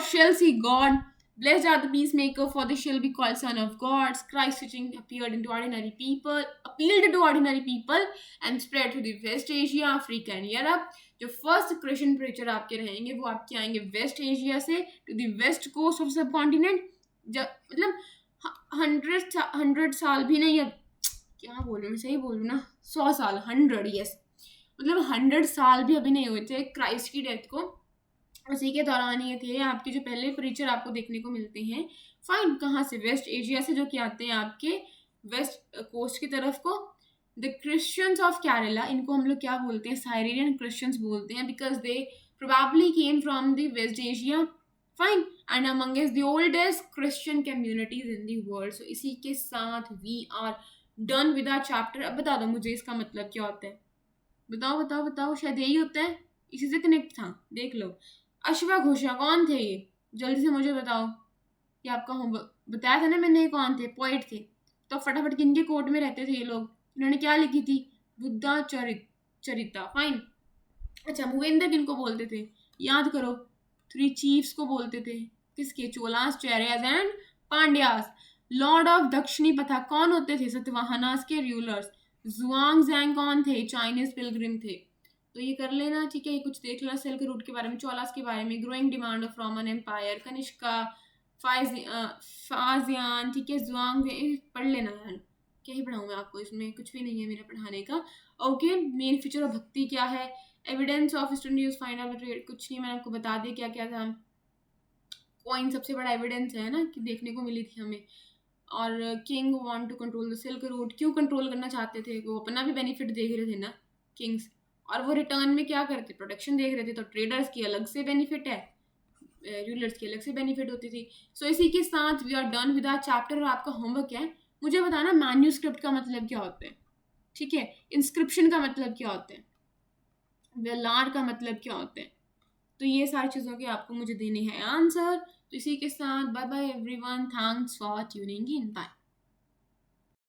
shall see God. Blessed are the peacemaker, for they shall be called son of God. Christ teaching appeared appealed to ordinary people and spread to the West Asia, Africa and Europe. जो first Christian preacher आपके रहेंगे वो आपके आएंगे West Asia से to the west coast of subcontinent. जब मतलब 100 साल भी नहीं, अब क्या बोलूँ मैं, सही बोलूँ ना, 100 साल, 100, यस, मतलब 100 साल भी अभी नहीं हुए थे क्राइस्ट की डेथ को। उसी के दौरान ये थे आपके जो पहले प्रीचर आपको देखने को मिलते हैं। फाइन। कहाँ से? वेस्ट एशिया से, जो कि आते हैं आपके वेस्ट कोस्ट की तरफ को। द क्रिश्चियंस ऑफ केरला, इनको हम लोग क्या बोलते हैं? साइरेनियन क्रिश्चियंस बोलते हैं, because they probably came from the West Asia. Fine. And amongst the oldest Christian communities in the world. So इसी के साथ we are done with our chapter. अब बता दो मुझे इसका मतलब क्या होता है? बताओ बताओ बताओ, शायद यही होता है, इसी से कनेक्ट था, देख लो। अश्वघोषा कौन थे ये? जल्दी से मुझे बताओ। ये आपका होमवर्क बताया था ना मैंने, कौन थे? पोइट थे। तो फटाफट किनके कोर्ट में रहते थे ये लोग? इन्होंने क्या लिखी थी? बुद्धा चरिता। फाइन। अच्छा, मूवेंद्र किनको बोलते थे? याद करो। 3 चीफ्स को बोलते थे, किसके? Cholas, Cheras and Pandyas. Lord of Dakshinapatha कौन होते थे? सतवाहनास के रूलर्स। जुआंग जैंग कौन थे? चाइनीज पिलग्रिम थे। तो ये कर लेना। ठीक है, ये कुछ देख लेना सिल्क रूट के बारे में, चोलास के बारे में, growing demand of Roman empire, Kanishka, Faxian. ठीक है, जुआंग पढ़ लेना यार, क्या ही पढ़ाऊँ मैं आपको, इसमें कुछ भी नहीं है मेरा पढ़ाने का। ओके, मेन फीचर ऑफ भक्ति क्या है? Evidence of eastern use find out, कुछ नहीं, मैंने आपको बता दिया क्या क्या था। कॉइन सबसे बड़ा एविडेंस है ना कि देखने को मिली थी हमें। और king want to control the silk route, क्यों कंट्रोल करना चाहते थे? वो अपना भी बेनिफिट देख रहे थे ना किंग्स, और वो रिटर्न में क्या करते? प्रोटेक्शन देख रहे थे। तो ट्रेडर्स की अलग से बेनिफिट है, रूलर्स की अलग से बेनिफिट होती थी। सो इसी के साथ we are done with our chapter. और आपका होमवर्क है, मुझे बताना मैन्यूस्क्रिप्ट का मतलब क्या होता है। ठीक है, इंस्क्रिप्शन का मतलब क्या होता है, वेलार का मतलब क्या होता है। तो ये सारी चीज़ों के आपको मुझे देने हैं आंसर। तो इसी के साथ bye bye everyone, thanks for tuning in, bye.